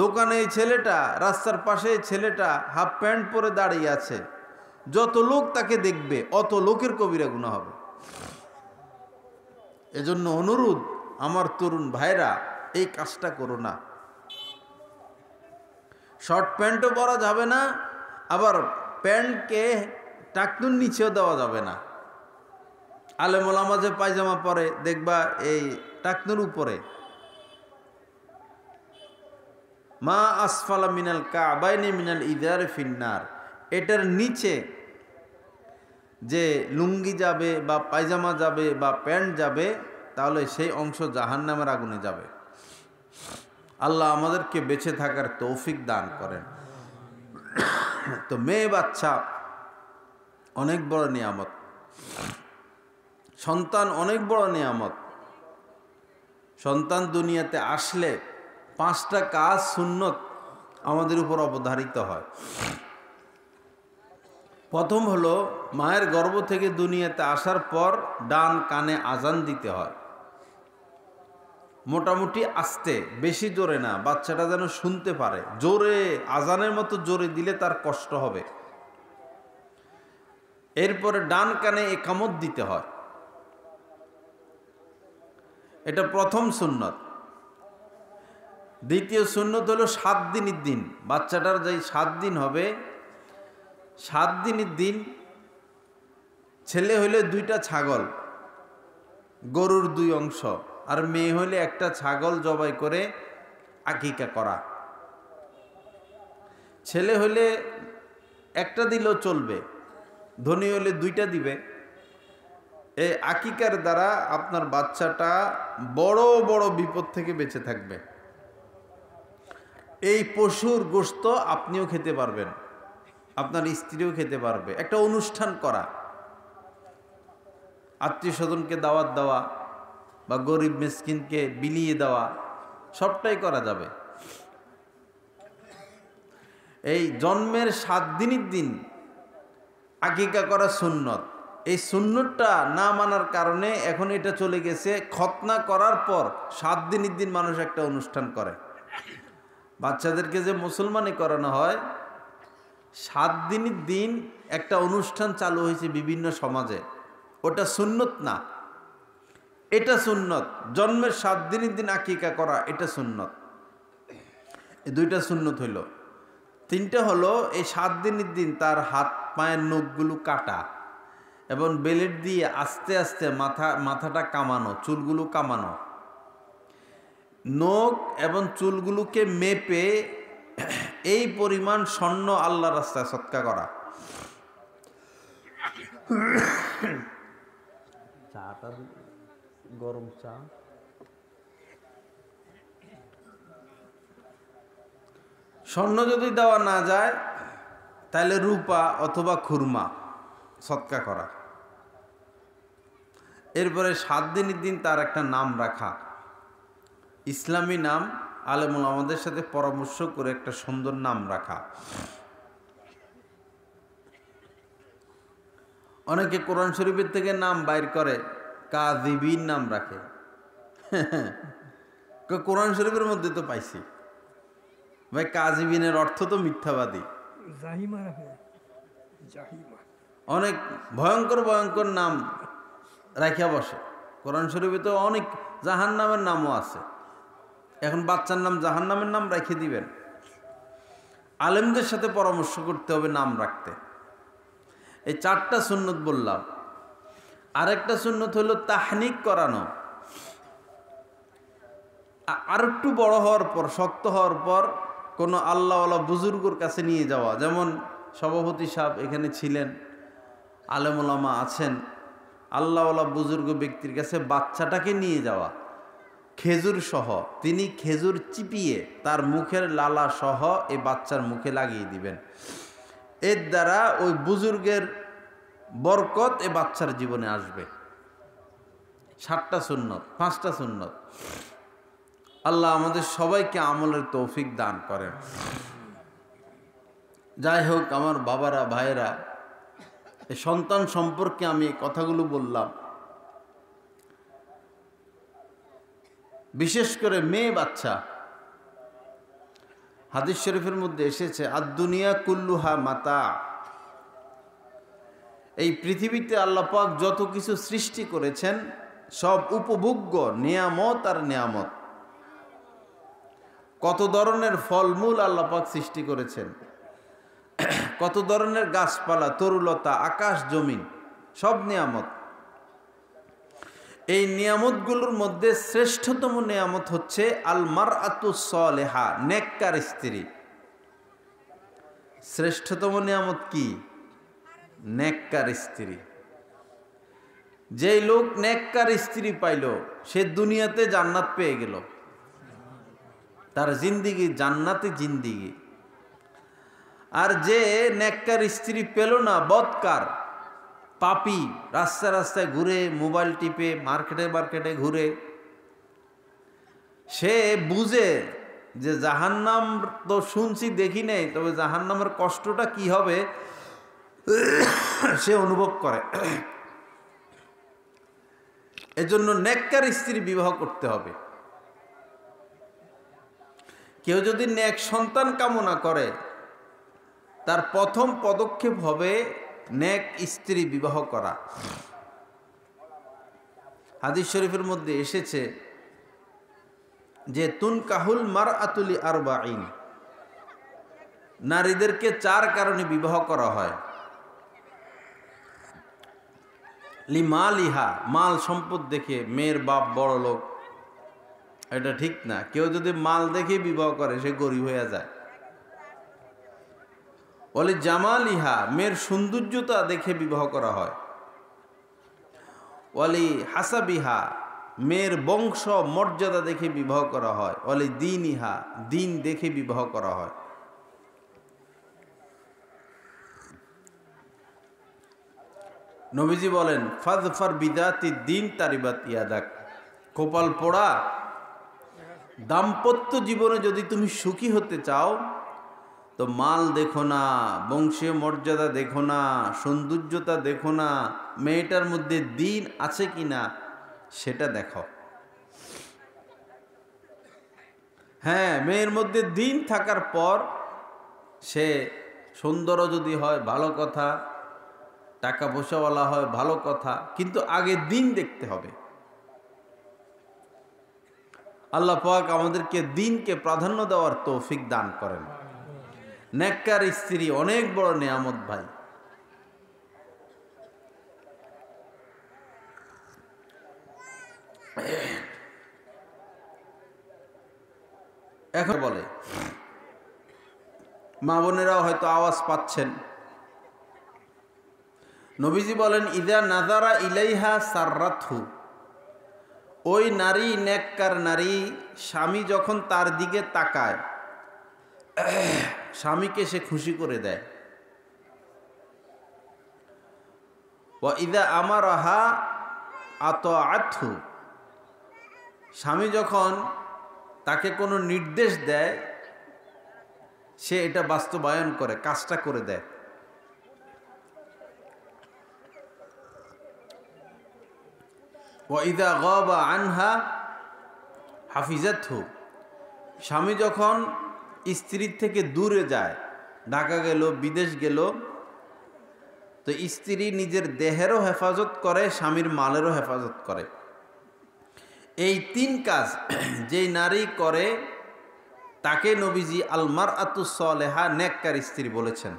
Speaker 1: দোকানে এই ছেলেটা, রাস্তার পাশে এই ছেলেটা হাফ প্যান্ট পরে দাঁড়িয়ে আছে, যত লোক তাকে দেখবে অত লোকের কবিরা গুনাহ হবে। এজন্য অনুরোধ, আমার তরুণ ভাইরা, এই কাজটা করো না। শর্ট প্যান্টও পরা যাবে না, আবার প্যান্টকে টাকনুর নিচেও দেওয়া যাবে না। আলেম ওলামা যে পায়জামা পরে দেখবা এই টাকনুর উপরে, মা আসফালা মিনাল কাবাইনি মিনাল ইদারে ফিন্নার, এটার নিচে যে লুঙ্গি যাবে বা পায়জামা যাবে বা প্যান্ট যাবে, তাহলে সেই অংশ জাহান্নামের আগুনে যাবে। আল্লাহ আমাদেরকে বেঁচে থাকার তৌফিক দান করেন। তো মেয়ে বাচ্চা অনেক বড় নিয়ামত, সন্তান অনেক বড় নিয়ামত। সন্তান দুনিয়াতে আসলে 5টা কাজ সুন্নত আমাদের উপর অবধারিত হয়। প্রথম হলো, মায়ের গর্ভ থেকে দুনিয়াতে আসার পর ডান কানে আজান দিতে হয়, মোটামুটি আস্তে, বেশি জোরে না, বাচ্চাটা যেন শুনতে পারে। জোরে, আজানের মতো জোরে দিলে তার কষ্ট হবে। এরপরে ডান কানে একামত দিতে হয়, এটা প্রথম সুন্নত। দ্বিতীয় সুন্নত হলো 7 দিনের দিন, বাচ্চাটার যেই 7 দিন হবে, 7 দিনের দিন ছেলে হইলে 2টা ছাগল, গরুর 2 অংশ, আর মেয়ে হইলে একটা ছাগল জবাই করে আকিকা করা। ছেলে হইলে একটা দিলেও চলবে, ধনী হইলে 2টা দিবে। এই আকিকার দ্বারা আপনার বাচ্চাটা বড় বড় বিপদ থেকে বেঁচে থাকবে। এই পশুর গোশত আপনিও খেতে পারবেন, আপনার স্ত্রীও খেতে পারবে। একটা অনুষ্ঠান করা, আত্মীয় স্বজনকে দাওয়াত দেওয়া বা গরিব মিসকিনকে বিলিয়ে দেওয়া, সবটাই করা যাবে। এই জন্মের 7 দিনের দিন আকিকা করা সুন্নত। এই সুন্নতটা না মানার কারণে এখন এটা চলে গেছে খতনা করার পর 7 দিনের দিন মানুষ একটা অনুষ্ঠান করে। বাচ্চাদেরকে যে মুসলমানি করানো হয়, 7 দিনের দিন একটা অনুষ্ঠান চালু হয়েছে বিভিন্ন সমাজে, ওটা সুন্নত না, এটা সুন্নত। জন্মের 7 দিনের দিন আকিকা করা, এটা সুন্নত। এই 2টা সুন্নত হইল। 3টা হলো, এই 7 দিনের দিন তার হাত পায়ের নখগুলো কাটা এবং বেলেট দিয়ে আস্তে আস্তে মাথাটা কামানো, চুলগুলো কামানো, নখ এবং চুলগুলোকে মেপে এই পরিমাণ স্বর্ণ আল্লাহর রাস্তায় সদকা করা। চাটা গরম চা, স্বর্ণ যদি দেওয়া না যায় তাহলে রূপা অথবা খুরমা সদকা করা। এরপরে 7 দিনের দিন তার একটা নাম রাখা, ইসলামী নাম, আলেমুল আমাদের সাথে পরামর্শ করে একটা সুন্দর নাম রাখা। অনেকে কোরআন শরীফের থেকে নাম বাইর করে, কাযিবিন নাম রাখে। কোরআন শরীফের মধ্যে তো পাইছি ভাই, কাযিবিনের অর্থ তো মিথ্যাবাদী। অনেক ভয়ঙ্কর ভয়ঙ্কর নাম রাখিয়া বসে। কোরআন শরীফে তো অনেক জাহান্নামের নামও আছে। এখন বাচ্চার নাম জাহান্নামের নাম রেখে দিবেন? আলেমদের সাথে পরামর্শ করতে হবে নাম রাখতে। এই 4টা সুন্নত বললাম। আরেকটা সুন্নত হলো তাহনিক করানো। আর একটু বড় হওয়ার পর, শক্ত হওয়ার পর কোনো আল্লাহওয়ালা বুজুর্গর কাছে নিয়ে যাওয়া, যেমন সভাপতি সাহেব এখানে ছিলেন, আলেম ওলামা আছেন, আল্লাহওয়ালা বুজুর্গ ব্যক্তির কাছে বাচ্চাটাকে নিয়ে যাওয়া খেজুর সহ। তিনি খেজুর চিপিয়ে তার মুখের লালা সহ এই বাচ্চার মুখে লাগিয়ে দিবেন। এর দ্বারা ওই বুজুর্গের বরকত এ বাচ্চার জীবনে আসবে। 7টা সুন্নত, 5টা সুন্নত। আল্লাহ আমাদের সবাইকে আমলের তৌফিক দান করেন। যাই হোক, আমার বাবারা, ভাইয়েরা, এই সন্তান সম্পর্কে আমি এই কথাগুলো বললাম। বিশেষ করে মেয়ে বাচ্চা, হাদিস শরীফের মধ্যে এসেছে আদ-দুনিয়া কুল্লুহা মাতা। এই পৃথিবীতে আল্লাহ পাক যত কিছু সৃষ্টি করেছেন সব উপভোগ্য নিয়ামত আর নিয়ামত। কত ধরনের ফলমূল আল্লাহ পাক সৃষ্টি করেছেন, কত ধরনের গাছপালা, তরুলতা, আকাশ জমিন, সব নিয়ামত। এই নিয়ামতগুলোর মধ্যে শ্রেষ্ঠতম নিয়ামত হচ্ছে আল মারআতুস সালেহা, নেককার স্ত্রী। শ্রেষ্ঠতম নিয়ামত কি? নেককার স্ত্রী। যেই লোক নেককার স্ত্রী পাইল সে দুনিয়াতে জান্নাত পেয়ে গেল, তার জিন্দিগি জান্নাতে জিন্দিগি। আর যে নেককার স্ত্রী পেল না, বদকার, পাপী, রাস্তায় রাস্তায় ঘুরে, মোবাইল টিপে, মার্কেটে মার্কেটে ঘুরে, সে বুঝে যে জাহান্নাম তো শুনছি, দেখি নেই, তবে জাহান্নামের কষ্টটা কি হবে সে অনুভব করে। এজন্য নেককার স্ত্রী বিবাহ করতে হবে। কেউ যদি নেক সন্তান কামনা করে, তার প্রথম পদক্ষেপ হবে নেক স্ত্রী বিবাহ করা। হাদিস শরীফের মধ্যে এসেছে যে তুনকাহুল মারআতুলি আরবাঈন, নারীদেরকে 4 কারণে বিবাহ করা হয়। লিমালিহা, মাল সম্পদ দেখে। মেয়ের বাপ বড় লোক, এটা ঠিক না। কেউ যদি মাল দেখে বিবাহ করে সে গরিব হয়ে যায়। ওয়ালি জামালিহা, মেয়ের সৌন্দর্যতা দেখে বিবাহ করা হয়। ওয়ালি হাসাবিহা, মেয়ের বংশ মর্যাদা দেখে বিবাহ করা হয়। ওয়ালি দীনিহা, দিন দেখে বিবাহ করা হয়। নবীজি বলেন ফাজফার বিদাতি দিন তারিবাত ইয়াদাক, কপাল পোড়া, দাম্পত্য জীবনে যদি তুমি সুখী হতে চাও তো মাল দেখো না, বংশীয় মর্যাদা দেখো না, সৌন্দর্যতা দেখো না, মেয়েটার মধ্যে দিন আছে কিনা সেটা দেখো। হ্যাঁ, মেয়ের মধ্যে দিন থাকার পর সে সুন্দর যদি হয় ভালো কথা, টাকা পয়সাওয়ালা হয় ভালো কথা, কিন্তু আগে দিন দেখতে হবে। আল্লাহ পাক আমাদেরকে দিনকে প্রাধান্য দেওয়ার তৌফিক দান করেন। নেককার স্ত্রী অনেক বড় নিয়ামত ভাই। এখন বলে, মা বোনেরাও হয়তো আওয়াজ পাচ্ছেন, নবীজি বলেন ইদা নাজারা ইলাইহা সাররাতহু, ওই নারী, নেককার নারী, স্বামী যখন তার দিকে তাকায় স্বামীকে সে খুশি করে দেয়। ওয়া ইদা আমারাহা আতাআতহু, স্বামী যখন তাকে কোনো নির্দেশ দেয় সে এটা বাস্তবায়ন করে, কাজটা করে দেয়। ওয়া ইদা গাবা আনহা হাফিজাতহু, স্বামী যখন স্ত্রীর থেকে দূরে যায়, ঢাকা গেল, বিদেশ গেল, তো স্ত্রী নিজের দেহেরও হেফাজত করে, স্বামীর মালেরও হেফাজত করে। এই 3 কাজ যেই নারী করে তাকে নবীজি আল মারআতুস সালেহা, নেককার স্ত্রী বলেছেন।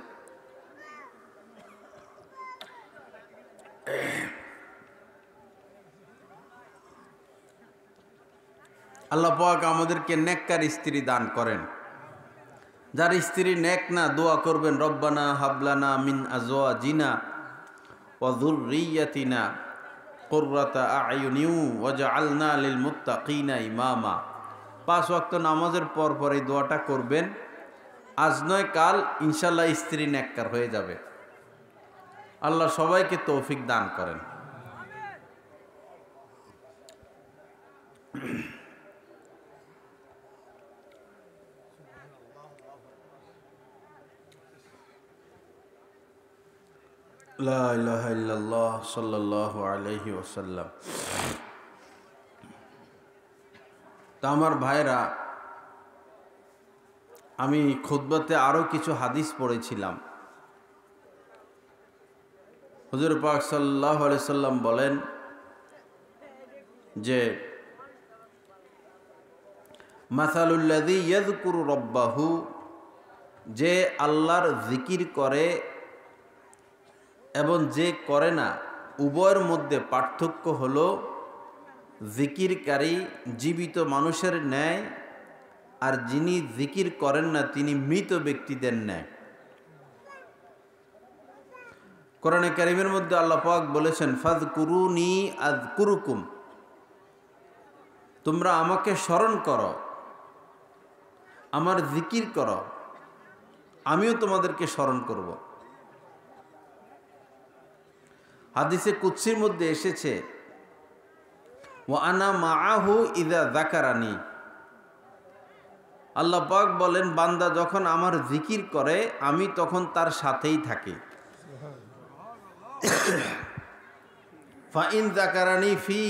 Speaker 1: আল্লাহ পাক আমাদেরকে নেককার স্ত্রী দান করেন। যার স্ত্রী নেক না, দোয়া করবেন রব্বানা হাবলানা মিন আজওয়াজিনা ওয়া যুররিয়াতিনা কুররাতা আ'য়ুনিন ওয়াজআলনা লিল মুত্তাকিনা ইমামা। 5 ওয়াক্ত নামাজের পর পর এই দোয়াটা করবেন। আজ নয় কাল ইনশাআল্লাহ স্ত্রী নেককার হয়ে যাবে। আল্লাহ সবাইকে তৌফিক দান করেন। লা ইলাহা ইল্লাল্লাহ সাল্লাল্লাহু আলাইহি ওয়াসাল্লাম। তা আমার ভাইরা, আমি খুতবাতে আরও কিছু হাদিস পড়েছিলাম। হুজুর পাক সাল্লাল্লাহু আলাইহি সাল্লাম বলেন যে মাসালুল্লাযী ইয়াযকুরু রাব্বাহু, যে আল্লাহর জিকির করে এবং যে করে না, উভয়ের মধ্যে পার্থক্য হলো জিকিরকারী জীবিত মানুষের ন্যায়, আর যিনি জিকির করেন না তিনি মৃত ব্যক্তিদের ন্যায়। কোরআনে কারীমের মধ্যে আল্লাহ পাক বলেছেন, ফাযকুরুনি আযকুরুকুম, তোমরা আমাকে স্মরণ করো, আমার জিকির করো, আমিও তোমাদেরকে স্মরণ করব। হাদিসে কুদসির মধ্যে এসেছে, ওয়া আনা মাআহু ইযা যাকারানি, আল্লাহ পাক বলেন বান্দা যখন আমার জিকির করে আমি তখন তার সাথেই থাকি। ফাইন যাকারানি ফি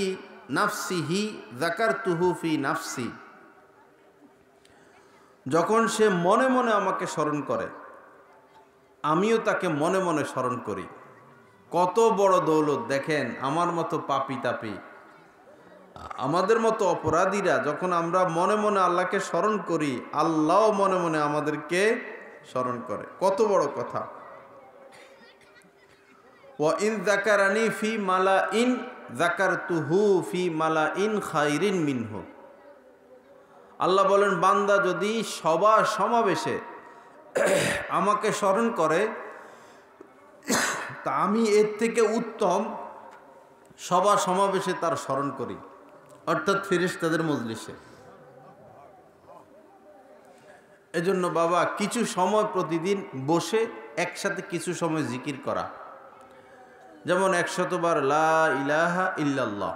Speaker 1: নাফসিহি যাকারতুহু ফি নাফসি, যখন সে মনে মনে আমাকে স্মরণ করে আমিও তাকে মনে মনে স্মরণ করি। কত বড় দৌলত দেখেন! আমার মতো পাপী তাপী, আমাদের মতো অপরাধীরা যখন আমরা মনে মনে আল্লাহকে স্মরণ করি, আল্লাহও মনে মনে আমাদেরকে স্মরণ করে। কত বড় কথা! ওয়া ইন যাকারানি ফি মালাইন যাকারতুহু ফি মালাইন খায়রিন মিনহু, আল্লাহ বলেন বান্দা যদি সভা সমাবেশে আমাকে স্মরণ করে তা আমি এর থেকে উত্তম সভা সমাবেশে তার স্মরণ করি, অর্থাৎ ফেরেশতাদের মজলিসে। এজন্য বাবা, কিছু সময় প্রতিদিন বসে একসাথে কিছু সময় জিকির করা, যেমন 100 বার লা ইলাহা ইল্লাল্লাহ।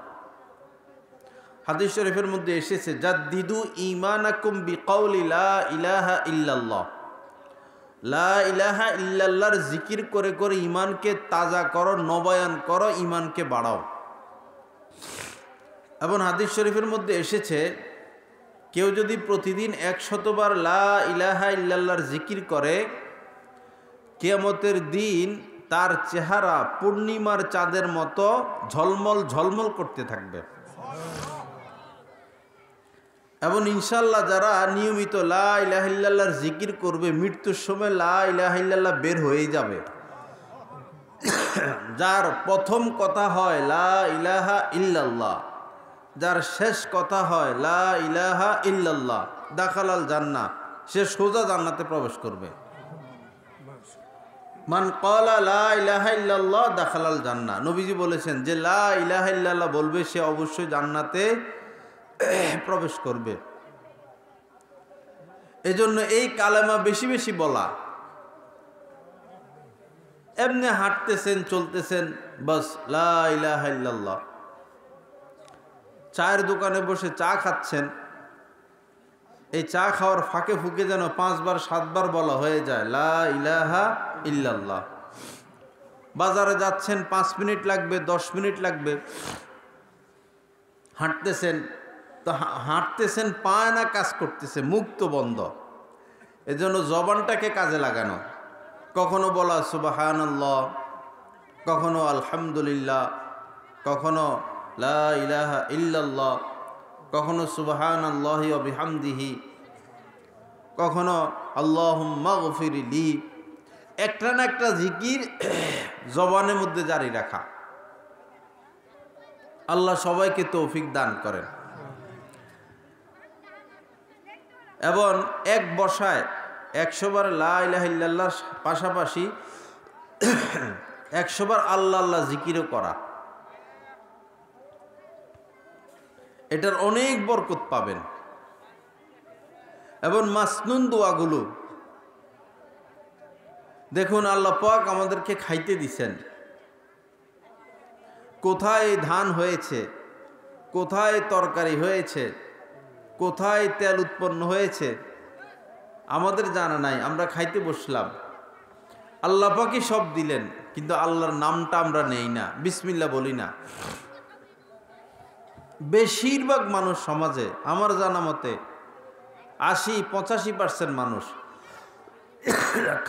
Speaker 1: হাদিস শরীফের মধ্যে এসেছে, জাদ্দিদু ঈমানাকুম বিকাউলি লা ইলাহা ইল্লাল্লাহ, লা ইলাহা ইল্লাল্লাহর জিকির করে করে ঈমানকে তাজা করো, নবায়ন করো, ঈমানকে বাড়াও। এবং হাদিস শরীফের মধ্যে এসেছে, কেউ যদি প্রতিদিন 100 বার লা ইলাহা ইল্লাল্লাহর জিকির করে, কিয়ামতের দিন তার চেহারা পূর্ণিমার চাঁদের মতো ঝলমল ঝলমল করতে থাকবে। এবং ইনশাআল্লাহ যারা নিয়মিত লা ইলাহা ইল্লাল্লাহর জিকির করবে, মৃত্যুর সময় লা ইলাহা ইল্লাল্লাহ বের হয়ে যাবে। যার প্রথম কথা হয় লা ইলাহা ইল্লাল্লাহ, যার শেষ কথা হয় লা ইলাহা ইল্লাল্লাহ, দাখালাল জান্নাহ, সে সোজা জান্নাতে প্রবেশ করবে। মান ক্বালা লা ইলাহা ইল্লাল্লাহ দাখালাল জান্নাহ, নবীজি বলেছেন যে লা ইলাহা ইল্লাল্লাহ বলবে সে অবশ্যই জান্নাতে প্রবেশ করবে। এজন্য এই কালেমা বেশি বেশি বলা। এমনি হাঁটতেছেন চলতেছেন, বাস লা ইলাহা ইল্লাল্লাহ। চায়ের দোকানে বসে চা খাচ্ছেন, এই চা খাওয়ার ফাঁকে ফুঁকে যেন 5 বার 7 বার বলা হয়ে যায় লা ইলাহা ইল্লাল্লাহ। বাজারে যাচ্ছেন, 5 মিনিট লাগবে, 10 মিনিট লাগবে, হাঁটতেছেন তো হাঁটতেছেন, পায় না কাজ করতেছে, মুখ তো বন্ধ। এজন্য জবানটাকে কাজে লাগানো, কখনো বলা সুবহানাল্লাহ, কখনো আলহামদুলিল্লাহ, কখনো লা ইলাহা ইল্লাল্লাহ, কখনো সুবহানাল্লাহি ওয়া বিহামদিহি, কখনো আল্লাহুম্মা গফিরলি। একটা না একটা জিকির জবানের মধ্যে জারি রাখা। আল্লাহ সবাইকে তৌফিক দান করেন। এবং এক বসায় 100 বার লা ইলাহা ইল্লাল্লাহর পাশাপাশি 100 বার আল্লাহ আল্লাহ জিকিরও করা, এটার অনেক বরকত পাবেন। এবং মাসনুন দোয়াগুলো দেখুন, আল্লাহ পাক আমাদেরকে খাইতে দিছেন। কোথায় ধান হয়েছে, কোথায় তরকারি হয়েছে, কোথায় তেল উৎপন্ন হয়েছে আমাদের জানা নাই, আমরা খাইতে বসলাম, আল্লাহ পাকই সব দিলেন। কিন্তু আল্লাহর নামটা আমরা নেই না, বিসমিল্লাহ বলি না। বেশিরভাগ মানুষ সমাজে আমার জানা মতে 80-85% মানুষ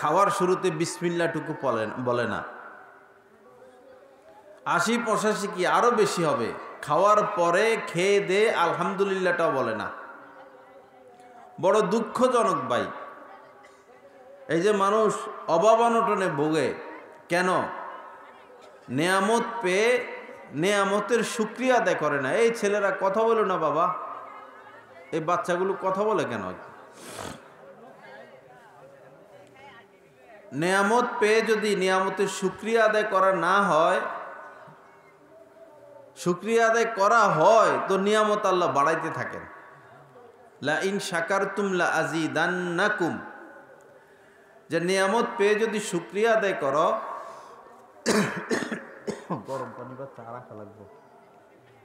Speaker 1: খাওয়ার শুরুতে বিসমিল্লাহটুকু বলে না। 80-85 কি আরো বেশি হবে, খাওয়ার পরে খেয়ে দে আলহামদুলিল্লাহটাও বলে না। বড় দুঃখজনক ভাই, এই যে মানুষ অভাব অনটনে ভোগে কেন? নেয়ামত পেয়ে নেয়ামতের শুকরিয়া আদায় করে না। এই ছেলেরা কথা বলে না বাবা, এই বাচ্চাগুলো কথা বলে কেন? নেয়ামত পেয়ে যদি নেয়ামতের শুকরিয়া আদায় করা না হয়, শুকরিয়া আদায় করা হয় তো নিয়ামত আল্লাহ বাড়াইতে থাকেন। লা ইন শাকারতুম লা আযীদান্নাকুম, যে নিয়ামত পেয়ে যদি শুকরিয়া আদায় করো। গরম পানি বা চা রাখা লাগবে,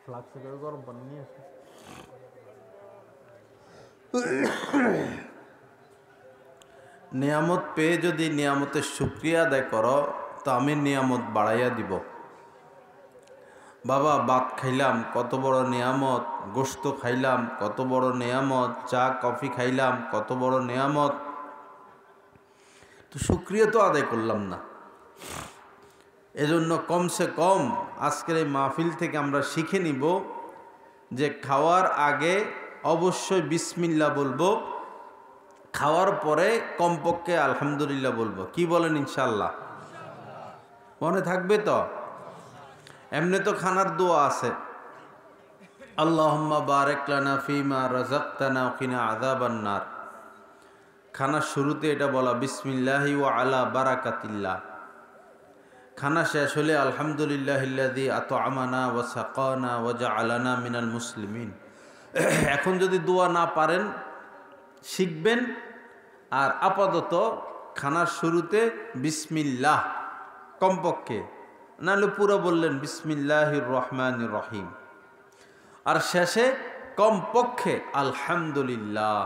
Speaker 1: ফ্লাক্সে করে গরম পানি নিয়ে আসো। নিয়ামত পেয়ে যদি নিয়ামতের শুকরিয়া আদায় করো তো আমি নিয়ামত বাড়াইয়া দিব। বাবা ভাত খাইলাম কত বড় নিয়ামত, গোশত খাইলাম কত বড় নিয়ামত, চা কফি খাইলাম কত বড় নিয়ামত, তো শুকরিয়া তো আদায় করলাম না। এজন্য কমসে কম আজকের এই মাহফিল থেকে আমরা শিখে নিব যে খাওয়ার আগে অবশ্যই বিসমিল্লাহ বলবো, খাওয়ার পরে কমপক্ষে আলহামদুলিল্লাহ বলবো। কি বলেন ইনশাআল্লাহ? মনে থাকবে তো? এমনি তো খানার দোয়া আছে, আল্লাহুম্মা বারিক লানা ফিমা রাযাকতানা ওয়া কিনা আযাবান নার। খানার শুরুতে এটা বলা বিসমিল্লাহি ওয়া আলা বারাকাতিল্লাহ। খানা শেষ হলে আলহামদুলিল্লাহিল্লাযী আত'আমানা ওয়া সাকানা ওয়া জা'আলানা মিনাল মুসলিমিন। এখন যদি দোয়া না পারেন শিখবেন, আর আপাতত খানার শুরুতে বিসমিল্লাহ কমপক্ষে, নাহলে পুরো বললেন বিসমিল্লাহির রহমানির রহিম, আর শেষে কমপক্ষে আলহামদুলিল্লাহ।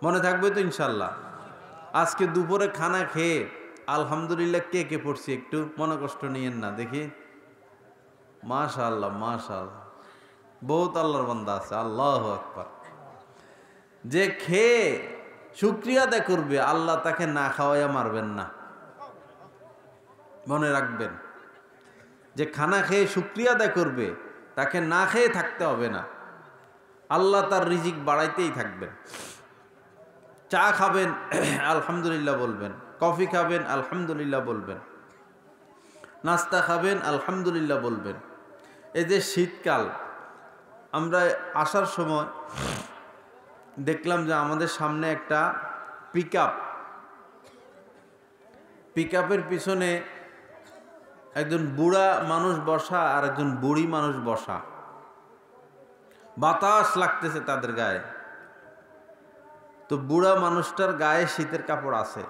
Speaker 1: মনে থাকবে তো ইনশাল্লাহ? আজকে দুপুরে খানা খেয়ে আলহামদুলিল্লাহ কে কে পড়ছি একটু মনে কষ্ট নিয়েন না দেখি। মাশাআল্লাহ মাশাআল্লাহ, বহুত আল্লাহর বান্দা আছে। আল্লাহু আকবার। যে খেয়ে শুকরিয়া আদায় করবে আল্লাহ তাকে না খাওয়াইয়া মারবেন না, মনে রাখবেন। যে খানা খেয়ে শুকরিয়া আদায় করবে তাকে না খেয়ে থাকতে হবে না, আল্লাহ তার রিজিক বাড়াইতেই থাকবেন। চা খাবেন আলহামদুলিল্লাহ বলবেন, কফি খাবেন আলহামদুলিল্লাহ বলবেন, নাস্তা খাবেন আলহামদুলিল্লাহ বলবেন। এই যে শীতকাল, আমরা আসার সময় দেখলাম যে আমাদের সামনে একটা পিকআপের পিছনে একজন বুড়া মানুষ বসা আর একজন বুড়ি মানুষ বসা। বাতাস লাগতেছে তাদের গায়ে। তো বুড়া মানুষটার গায়ে শীতের কাপড় আছে,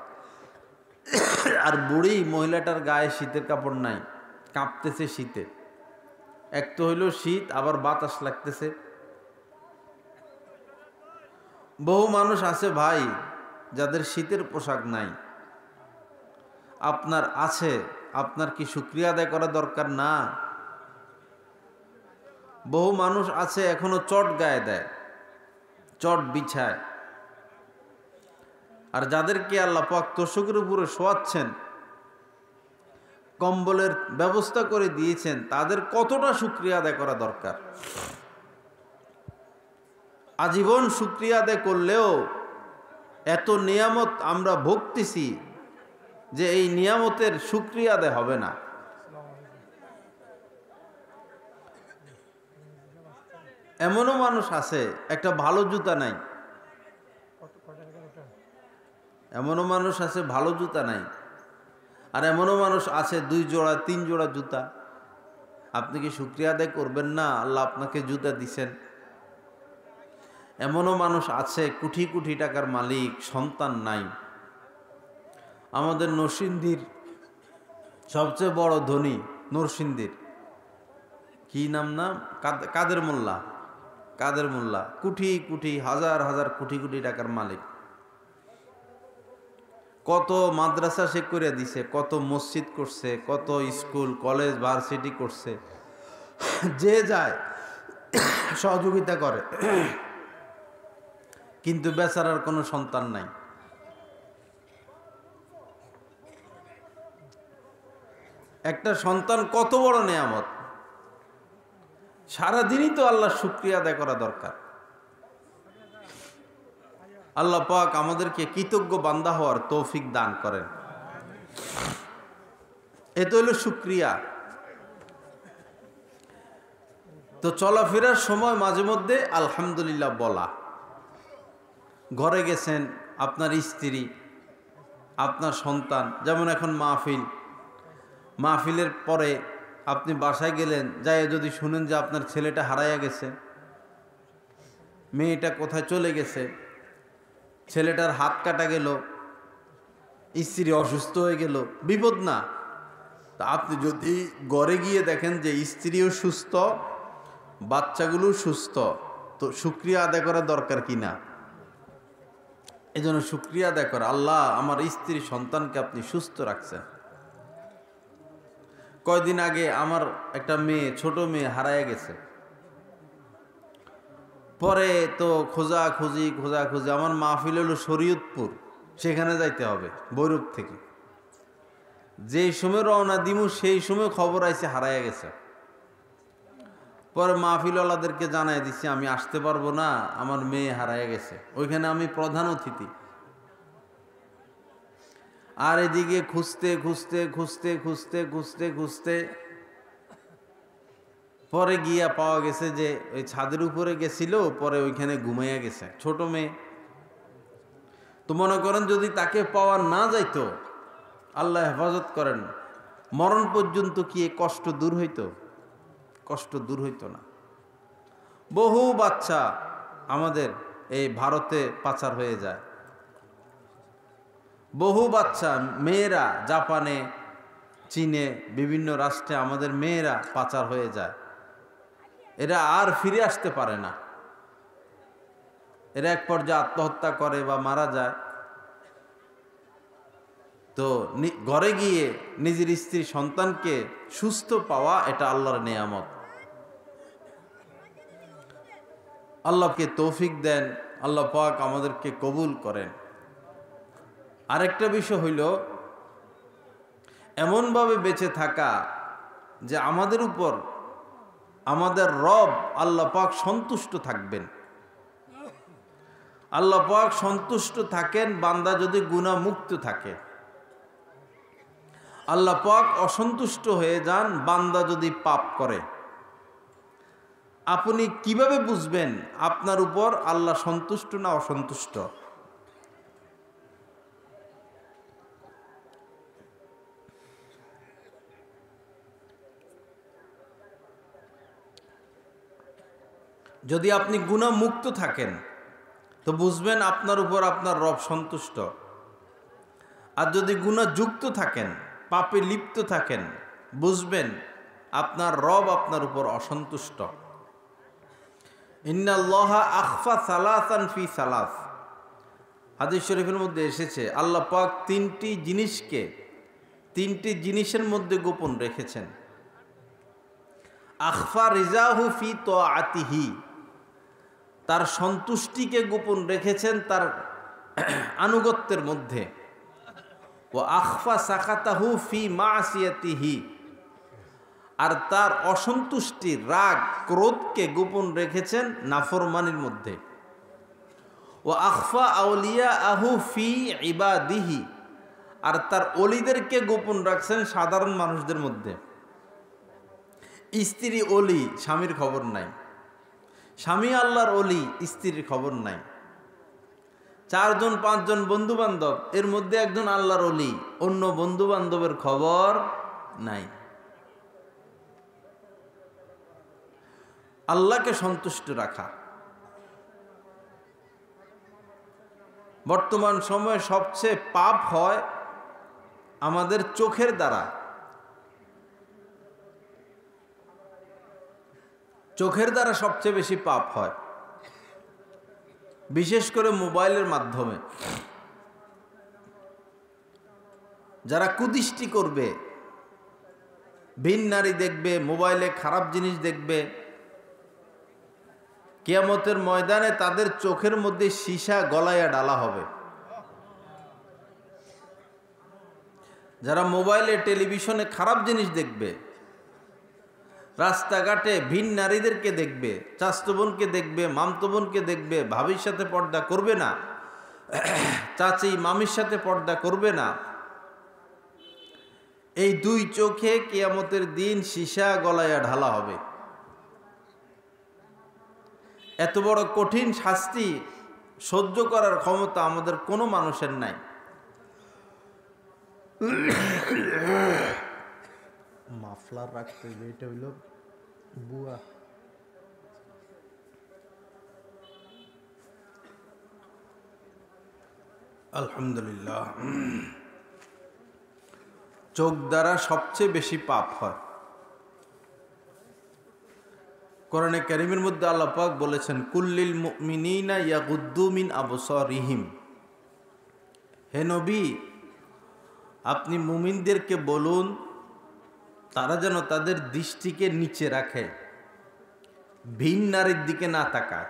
Speaker 1: আর বুড়ি মহিলাটার গায়ে শীতের কাপড় নাই, কাঁপতেছে শীতে। এক তো হইল শীত, আবার বাতাস লাগতেছে। বহু মানুষ আছে ভাই যাদের শীতের পোশাক নাই, আপনার আছে, আপনার কি শুকরিয়া আদায় করা দরকার না? বহু মানুষ আছে এখনো চট গায়ে দেয়, চট বিছায়। আর যাদেরকে আল্লাহ পাক তোশকের উপরে শোয়াচ্ছেন, কম্বলের ব্যবস্থা করে দিয়েছেন, তাদের কতটা শুকরিয়া আদায় করা দরকার। আজীবন শুকরিয়া আদায় করলেও এত নিয়ামত আমরা ভুগতেছি যে এই নিয়ামতের শুকরিয়া আদায় হবে না। এমনও মানুষ আছে একটা ভালো জুতা নাই, এমনও মানুষ আছে ভালো জুতা নাই, আর এমনও মানুষ আছে 2 জোড়া 3 জোড়া জুতা। আপনি কি শুকরিয়া আদায় করবেন না আল্লাহ আপনাকে জুতা দিছেন? এমনও মানুষ আছে কোটি কোটি টাকার মালিক, সন্তান নাই। আমাদের নরসিংদীর সবচেয়ে বড় ধনী, নরসিংদীর কি নাম কাদের মোল্লা, কোটি কোটি হাজার হাজার কোটি কোটি টাকার মালিক। কত মাদ্রাসা সে করে দিছে, কত মসজিদ করছে, কত স্কুল কলেজ ভার্সিটি করছে, যে যায় সহযোগিতা করে, কিন্তু বেচারার কোনো সন্তান নাই। একটা সন্তান কত বড় নেয়ামত, সারাদিনই তো আল্লাহ শুকরিয়া আদায় করা দরকার। আল্লাহ পাক আমাদেরকে কৃতজ্ঞ বান্দা হওয়ার তৌফিক দান করেন। এ তো হলো শুকরিয়া। তো চলাফেরার সময় মাঝে মধ্যে আলহামদুলিল্লাহ বলা। ঘরে গেছেন, আপনার স্ত্রী, আপনার সন্তান, যেমন এখন মাহফিলের পরে আপনি বাসায় গেলেন, যাই যদি শুনেন যে আপনার ছেলেটা হারাইয়া গেছে, মেয়েটা কোথায় চলে গেছে, ছেলেটার হাত কাটা গেল, স্ত্রী অসুস্থ হয়ে গেল, বিপদ না? তা আপনি যদি ঘরে গিয়ে দেখেন যে স্ত্রীও সুস্থ, বাচ্চাগুলো সুস্থ, তো শুকরিয়া আদায় করা দরকার কি না? এই জন্য শুকরিয়া আদায় করা, আল্লাহ আমার স্ত্রী সন্তানকে আপনি সুস্থ রাখছেন। কয়দিন আগে আমার একটা মেয়ে, ছোট মেয়ে হারায় গেছে। পরে তো খোঁজাখুঁজি আমার মাহফিল হলো শরীয়তপুর, সেখানে যাইতে হবে বৈরূপ থেকে। যেই সময় রওনা দিমু সেই সময় খবর আইছে হারায় গেছে। পরে মাহফিলওয়ালাদেরকে জানাই দিছি আমি আসতে পারবো না, আমার মেয়ে হারায় গেছে। ওইখানে আমি প্রধান অতিথি। আর এদিকে খুঁজতে পরে গিয়া পাওয়া গেছে যে ওই ছাদের উপরে গেছিল, পরে ওইখানে ঘুমাইয়া গেছে ছোট মেয়ে। তো মনে করেন যদি তাকে পাওয়া না যাইতো, আল্লাহ হেফাজত করেন, মরণ পর্যন্ত কি এই কষ্ট দূর হইতো? কষ্ট দূর হইতো না। বহু বাচ্চা আমাদের এই ভারতে পাচার হয়ে যায়, বহু বাচ্চা মেয়েরা জাপানে, চীনে, বিভিন্ন রাষ্ট্রে আমাদের মেয়েরা পাচার হয়ে যায়। এরা আর ফিরে আসতে পারে না। এরা এক পর্যায়ে আত্মহত্যা করে বা মারা যায়। তো ঘরে গিয়ে নিজের স্ত্রী সন্তানকে সুস্থ পাওয়া, এটা আল্লাহর নেয়ামত। আল্লাহকে তৌফিক দেন, আল্লাহ পাক আমাদেরকে কবুল করেন। আরেকটা বিষয় হইল এমনভাবে বেঁচে থাকা যে আমাদের উপর আমাদের রব আল্লাহ পাক সন্তুষ্ট থাকবেন। আল্লাহ পাক সন্তুষ্ট থাকেন বান্দা যদি গুনাহ মুক্ত থাকে। আল্লাহ পাক অসন্তুষ্ট হয়ে যান বান্দা যদি পাপ করে। আপনি কিভাবে বুঝবেন আপনার উপর আল্লাহ সন্তুষ্ট না অসন্তুষ্ট? যদি আপনি গুনাহ মুক্ত থাকেন তো বুঝবেন আপনার উপর আপনার রব সন্তুষ্ট। আর যদি গুনাহ যুক্ত থাকেন, পাপে লিপ্ত থাকেন, বুঝবেন আপনার রব আপনার উপর অসন্তুষ্ট। ইন্নাল্লাহা আখফা সালাসান ফি সালাস, হাদিস শরীফের মধ্যে এসেছে আল্লাহ পাক তিনটি জিনিসের মধ্যে গোপন রেখেছেন। আখফা রিজাহু ফি তাআতিহি, তার সন্তুষ্টিকে গোপন রেখেছেন তার আনুগত্যের মধ্যে। ও আখফা সাকাতাহু ফি মাসিয়াতিহি, আর তার অসন্তুষ্টি, রাগ, ক্রোধকে গোপন রেখেছেন নাফরমানির মধ্যে। ও আখফা আউলিয়া আহু ফি ইবাদিহি, আর তার অলিদেরকে গোপন রাখছেন সাধারণ মানুষদের মধ্যে। স্ত্রী অলি, স্বামীর খবর নাই। স্বামী আল্লাহর অলি, স্ত্রীর খবর নাই। 4 জন 5 জন বন্ধু বান্ধব, এর মধ্যে একজন আল্লাহর অলি, অন্য বন্ধু বান্ধবের খবর নাই। আল্লাহকে সন্তুষ্ট রাখা। বর্তমান সময়ে সবচেয়ে পাপ হয় আমাদের চোখের দ্বারা। চোখের দ্বারা সবচেয়ে বেশি পাপ হয়, বিশেষ করে মোবাইলের মাধ্যমে। যারা কুদৃষ্টি করবে, ভিন নারী দেখবে, মোবাইলে খারাপ জিনিস দেখবে, কিয়ামতের ময়দানে তাদের চোখের মধ্যে সীসা গলাইয়া ডালা হবে। যারা মোবাইলে টেলিভিশনে খারাপ জিনিস দেখবে, রাস্তাঘাটে ভিন নারীদেরকে দেখবে, চাচতো বোনকে দেখবে, মামতো বোনকে দেখবে, ভাবির সাথে পর্দা করবে না, চাচি মামির সাথে পর্দা করবে না, এই দুই চোখে কিয়ামতের দিন সীসা গলাইয়া ঢালা হবে। এত বড় কঠিন শাস্তি সহ্য করার ক্ষমতা আমাদের কোনো মানুষের নাই। মাফলার রাখতে হবে, এটা হইল বুয়া। আলহামদুলিল্লাহ। চোখ দ্বারা সবচেয়ে বেশি পাপ হয়। কোরআনে কারীমের মধ্যে আল্লাহ পাক বলেছেন, কুল্লিল মুমিনিনা ইয়াগুদ্দু মিন আবসারিহিম। হে নবী, আপনি মুমিনদেরকে বলুন তারা যেন তাদের দৃষ্টিকে নিচে রাখে, ভিন নারীর দিকে না তাকায়,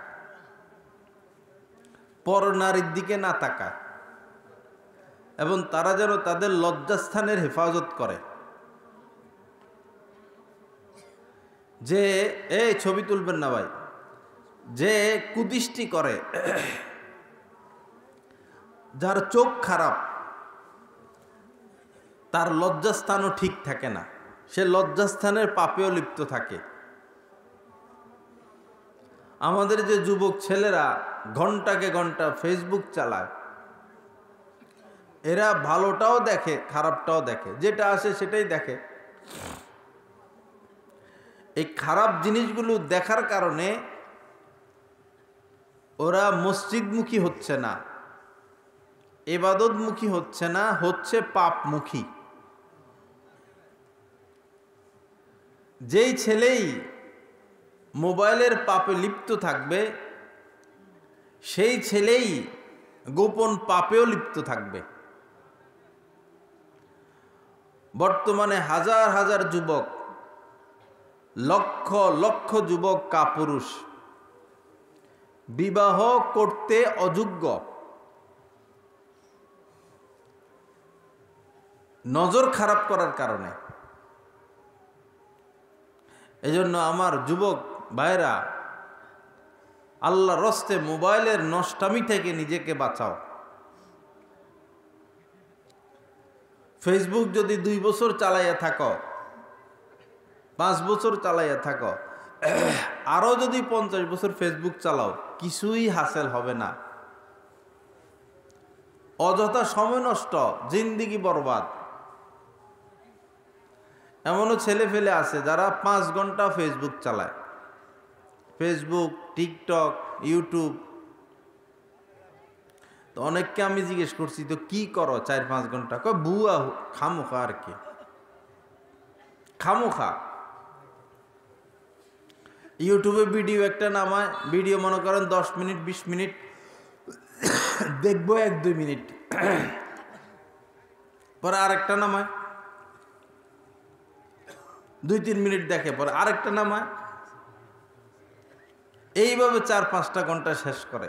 Speaker 1: পর নারীর দিকে না তাকায়, এবং তারা যেন তাদের লজ্জাস্থানের হেফাজত করে। যে ছবি তুলবেন না ভাই, যে কুদৃষ্টি করে, যার চোখ খারাপ, তার লজ্জাস্থানও ঠিক থাকে না, সে লজ্জাস্থানের পাপেও লিপ্ত থাকে। আমাদের যে যুবক ছেলেরা ঘন্টাকে ঘন্টা ফেসবুক চালায়, এরা ভালোটাও দেখে খারাপটাও দেখে, যেটা আসে সেটাই দেখে। এই খারাপ জিনিসগুলো দেখার কারণে ওরা মসজিদমুখী হচ্ছে না, ইবাদতমুখী হচ্ছে না, হচ্ছে পাপমুখী। যেই ছেলেই মোবাইলের পাপে লিপ্ত থাকবে, সেই ছেলেই গোপন পাপেও লিপ্ত থাকবে। বর্তমানে হাজার হাজার যুবক, লক্ষ লক্ষ যুবক কাপুরুষ বিবাহ করতে অযোগ্য, নজর খারাপ করার কারণে। এজন্য আমার যুবক ভাইরা, আল্লাহর রস্তে মোবাইলের নষ্টামি থেকে নিজেকে বাঁচাও। ফেসবুক যদি 2 বছর চালাইয়া থাকো, 5 বছর চালাইয়া থাকো, আরো যদি 50 বছর ফেসবুক চালাও, কিছুই হাসিল হবে না। অযথা সময় নষ্ট, জিন্দিগি বরবাদ। এমনও ছেলে ফেলে আছে যারা 5 ঘন্টা ফেসবুক চালায়, ফেসবুক, টিকটক, ইউটিউব। তো অনেককে আমি জিজ্ঞেস করছি, তো কি করো 4-5 ঘন্টা? কয় বুয়া, খামোখা আর কি, খামোখা। ইউটিউবে ভিডিও একটা নামায়, ভিডিও মনে করেন 10 মিনিট 20 মিনিট দেখবো, 1-2 মিনিট, পরে আরেকটা নামায়, 2-3 মিনিট দেখে, পরে আরেকটা নামায়। এইভাবে 4-5টা ঘন্টা শেষ করে।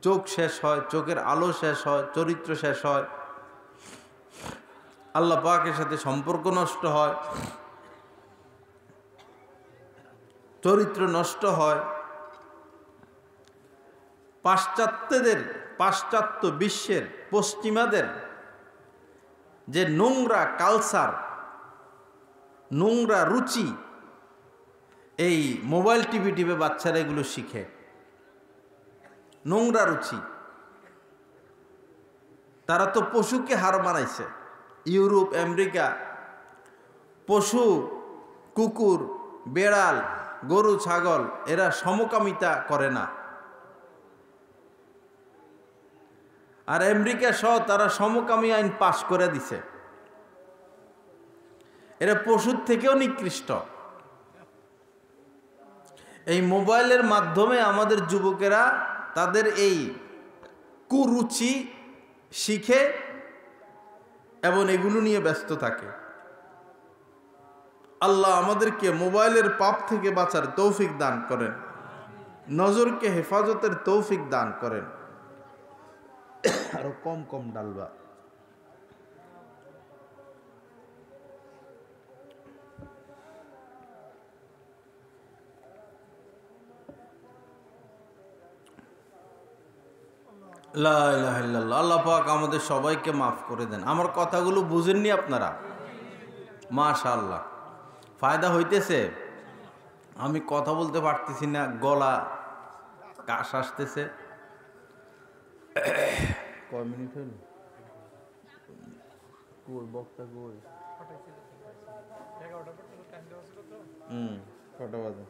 Speaker 1: চোখ শেষ হয়, চোখের আলো শেষ হয়, চরিত্র শেষ হয়, আল্লাহ পাকের সাথে সম্পর্ক নষ্ট হয়, চরিত্র নষ্ট হয়। পাশ্চাত্য বিশ্বের, পশ্চিমাদের যে নোংরা কালচার, নোংরা রুচি, এই মোবাইল টিভি বাচ্চারা এগুলো শিখে। নোংরা রুচি। তারা তো পশুকে হার মানাইছে। ইউরোপ, আমেরিকা পশু, কুকুর, বেড়াল, গরু, ছাগল, এরা সমকামিতা করে না। আর আমেরিকা সহ তারা সমকামী আইন পাশ করে দিছে। এরা পশুর থেকেও নিকৃষ্ট। এই মোবাইলের মাধ্যমে আমাদের যুবকেরা তাদের এই কুরুচি শিখে, এবং এগুলো নিয়ে ব্যস্ত থাকে। আল্লাহ আমাদেরকে মোবাইলের পাপ থেকে বাঁচার তৌফিক দান করেন, নজরকে হেফাজতের তৌফিক দান করেন। আরো কম কম ডালবা। লা ইলাহা ইল্লাল্লাহ। আল্লাহ পাক আমাদের সবাইকে মাফ করে দেন। আমার কথাগুলো বুঝেননি আপনারা? মাশাআল্লাহ, ফায়দা হইতেছে। আমি কথা বলতে পারতেছি না, গলা কাশ আসতেছে। কয় মিনিট হইল? বক্তা কই? কটা বাজে?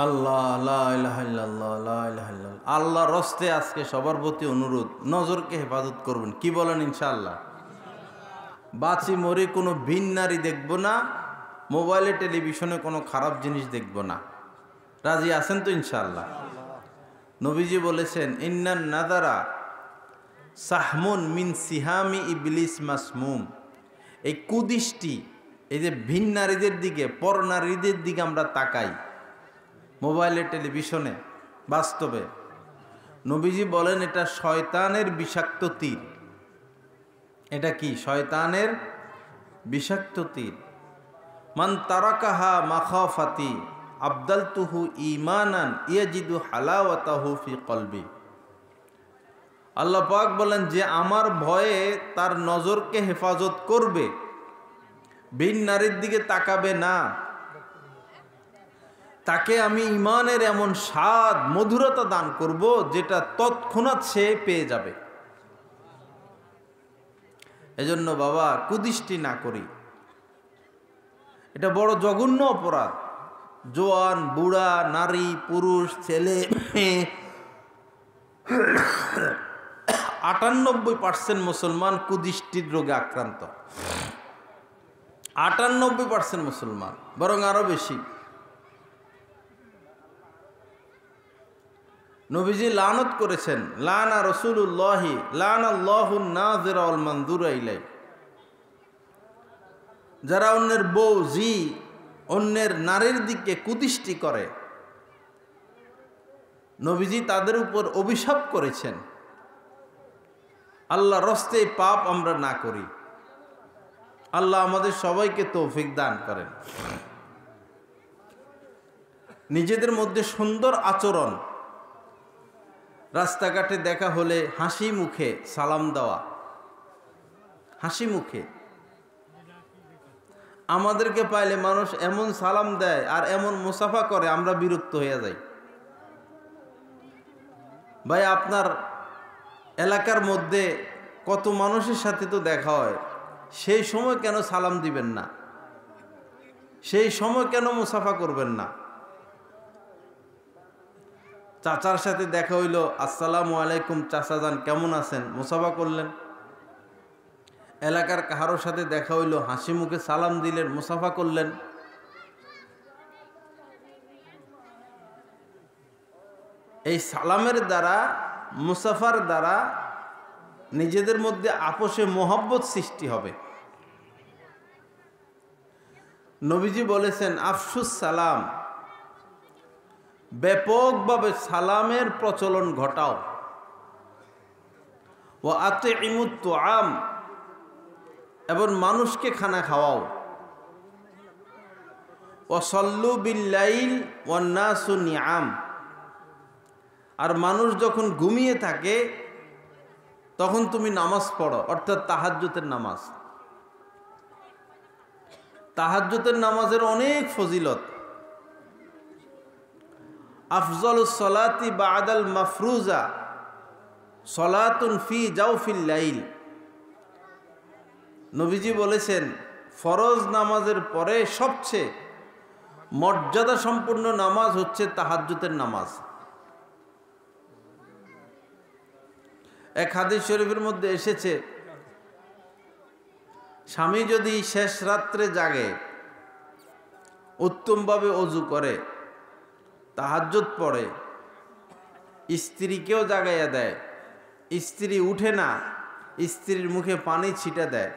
Speaker 1: আল্লাহ, লা ইলাহা ইল্লাল্লাহ, লা ইলাহা ইল্লাল্লাহ। আল্লাহর রস্তে আজকে সবার প্রতি অনুরোধ, নজরকে হেফাজত করবেন। কি বলেন? ইনশাআল্লাহ। বাঁচি মরি কোনো ভিন নারী দেখব না, মোবাইলে টেলিভিশনে কোনো খারাপ জিনিস দেখব না। রাজি আছেন তো ইনশাআল্লাহ? নবীজি বলেছেন, ইন্নান নাদারা সাহমুন মিন সিহামি ইবলিস মাসমুম। এই কুদৃষ্টি, এই যে ভিন নারীদের দিকে, পর নারীদের দিকে আমরা তাকাই মোবাইলে টেলিভিশনে, বাস্তবে নবীজি বলেন এটা শয়তানের বিষাক্ত তীর। এটা কি? শয়তানের বিষাক্ত তীর। মান তারাকাহা মাখাফাতি আবদালতুহু ঈমানান ইয়াজিদু হালাওয়াতাহু ফি কলবি। আল্লাহ পাক বলেন, যে আমার ভয়ে তার নজরকে হেফাজত করবে, ভিন নারীর দিকে তাকাবে না, তাকে আমি ঈমানের এমন স্বাদ মধুরতা দান করব যেটা তৎক্ষণাৎ সে পেয়ে যাবে। এজন্য বাবা, কুদৃষ্টি না করি। এটা বড় জঘন্য অপরাধ। জোয়ান, বুড়া, নারী, পুরুষ, ছেলে, মেয়ে, 98% মুসলমান কুদৃষ্টির রোগে আক্রান্ত। 98% মুসলমান, বরং আরো বেশি। নবীজি লানত করেছেন, লানা রাসূলুল্লাহি লানাল্লাহুন নাযিরা ওয়াল মানযুরা ইলাই। যারা অন্যের বউ, জি, অন্যের নারীর দিকে কুদৃষ্টি করে, নবীজি তাদের উপর অভিশাপ করেছেন। আল্লাহ রস্তে পাপ আমরা না করি। আল্লাহ আমাদের সবাইকে তৌফিক দান করেন। নিজেদের মধ্যে সুন্দর আচরণ, রাস্তাঘাটে দেখা হলে হাসি মুখে সালাম দেওয়া, হাসি মুখে। আমাদেরকে পাইলে মানুষ এমন সালাম দেয় আর এমন মুসাফা করে, আমরা বিরক্ত হয়ে যাই। ভাই, আপনার এলাকার মধ্যে কত মানুষের সাথে তো দেখা হয়, সেই সময় কেন সালাম দিবেন না? সেই সময় কেন মুসাফা করবেন না? চাচার সাথে দেখা হইল, আসসালামু আলাইকুম চাচা যান, কেমন আছেন, মুসাফা করলেন। এলাকার কাহারোর সাথে দেখা হইল, হাসি মুখে সালাম দিলেন, মুসাফা করলেন। এই সালামের দ্বারা, মুসাফার দ্বারা নিজেদের মধ্যে আপোষে মোহব্বত সৃষ্টি হবে। নবীজি বলেছেন, আফসুস সালাম, ব্যাপকভাবে সালামের প্রচলন ঘটাও। ও আতিমুত তুআম, এবং মানুষকে খানা খাওয়াও। ও সল্লু বিল্লাইল ওয়ান নাসু নিআম, আর মানুষ যখন ঘুমিয়ে থাকে তখন তুমি নামাজ পড়ো, অর্থাৎ তাহাজ্জুদের নামাজ। তাহাজ্জুদের নামাজের অনেক ফজিলত। আফজালুস সালাতি বাদাল মাফরুজা সালাতুন ফি জাওফিল লাইল। নবীজি বলেছেন, ফরজ নামাজের পরে সবচেয়ে মর্যাদা সম্পূর্ণ নামাজ হচ্ছে তাহাজ্জুদের নামাজ। এক হাদিস শরীফের মধ্যে এসেছে, স্বামী যদি শেষ রাত্রে জাগে, উত্তমভাবে ওযু করে, তাহাজ্জুদ পড়ে, স্ত্রীকেও জাগাইয়া দেয়, স্ত্রী উঠে না, স্ত্রীর মুখে পানি ছিটা দেয়,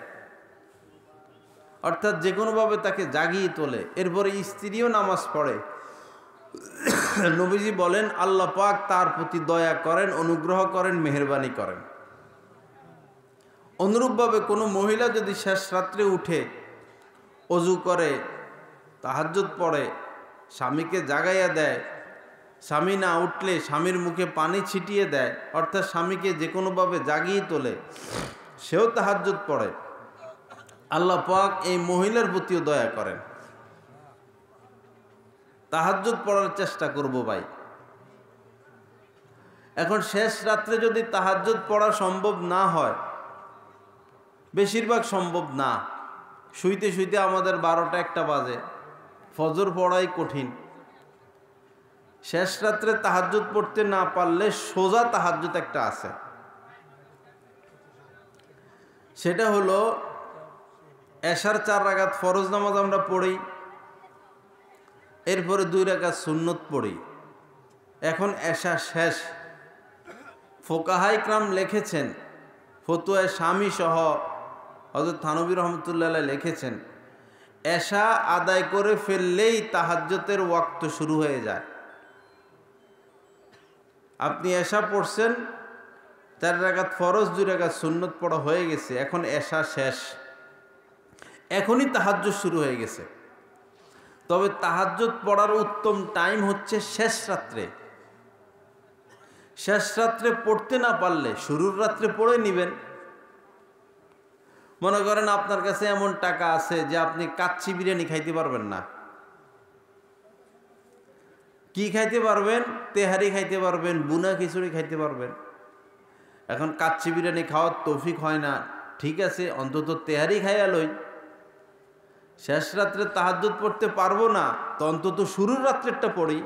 Speaker 1: অর্থাৎ যে কোনোভাবে তাকে জাগিয়ে তোলে। এরপরে স্ত্রীও নামাজ পড়ে। নবীজি বলেন আল্লাহ পাক তার প্রতি দয়া করেন, অনুগ্রহ করেন, মেহেরবানি করেন। অনুরূপভাবে কোনো মহিলা যদি শেষ রাত্রে উঠে অজু করে, তাহাজ্জুদ পড়ে, স্বামীকে জাগাইয়া দেয়, স্বামী না উঠলে স্বামীর মুখে পানি ছিটিয়ে দেয়, অর্থাৎ স্বামীকে যে কোনোভাবে জাগিয়ে তোলে, সেও তাহাজ্জুদ পড়ে, আল্লাহ পাক এই মহিলার প্রতিও দয়া করেন। তাহাজ্জুদ পড়ার চেষ্টা করব ভাই। এখন শেষ রাত্রে যদি তাহাজ্জুদ পড়া সম্ভব না হয়, বেশিরভাগ সম্ভব না, শুইতে শুইতে আমাদের 12টা 1টা বাজে, ফজর পড়াই কঠিন, শেষ রাত্রে তাহাজ্জুদ পড়তে না পারলে সোজা তাহাজ্জুদ একটা আছে, সেটা হলো এশার 4 রাকাত ফরজ নামাজ আমরা পড়ি, এরপরে 2 রাকাত সুন্নত পড়ি। এখন এশা শেষ, ফোকাহাই ইকরাম লিখেছেন, ফতুয়ায়ে শামী সহ হযরত থানভী রহমতুল্লাহ আলাইহি লিখেছেন, এশা আদায় করে ফেললেই তাহাজ্জুদের ওয়াক্ত শুরু হয়ে যায়। আপনি এশা পড়ছেন, 4 রাকাত ফরজ 2 রাকাত সুন্নত পড়া হয়ে গেছে, এখন এশা শেষ, এখনই তাহাজ্জুদ শুরু হয়ে গেছে। তবে তাহাজ্জুদ পড়ার উত্তম টাইম হচ্ছে শেষ রাত্রে। শেষ রাত্রে পড়তে না পারলে শুরুর রাত্রে পড়ে নেবেন। মনে করেন আপনার কাছে এমন টাকা আছে যে আপনি কাচ্চি বিরিয়ানি খাইতে পারবেন না, কি খাইতে পারবেন? তেহারি খাইতে পারবেন, বুনা খিচুড়ি খাইতে পারবেন। এখন কাচ্চি বিরিয়ানি খাওয়ার তৌফিক হয় না, ঠিক আছে, অন্তত তেহারি খাইয়া লই। শেষ রাত্রে তাহাজ্জুদ পড়তে পারবো না, তো অন্তত শুরুর রাত্রেরটা পড়ি।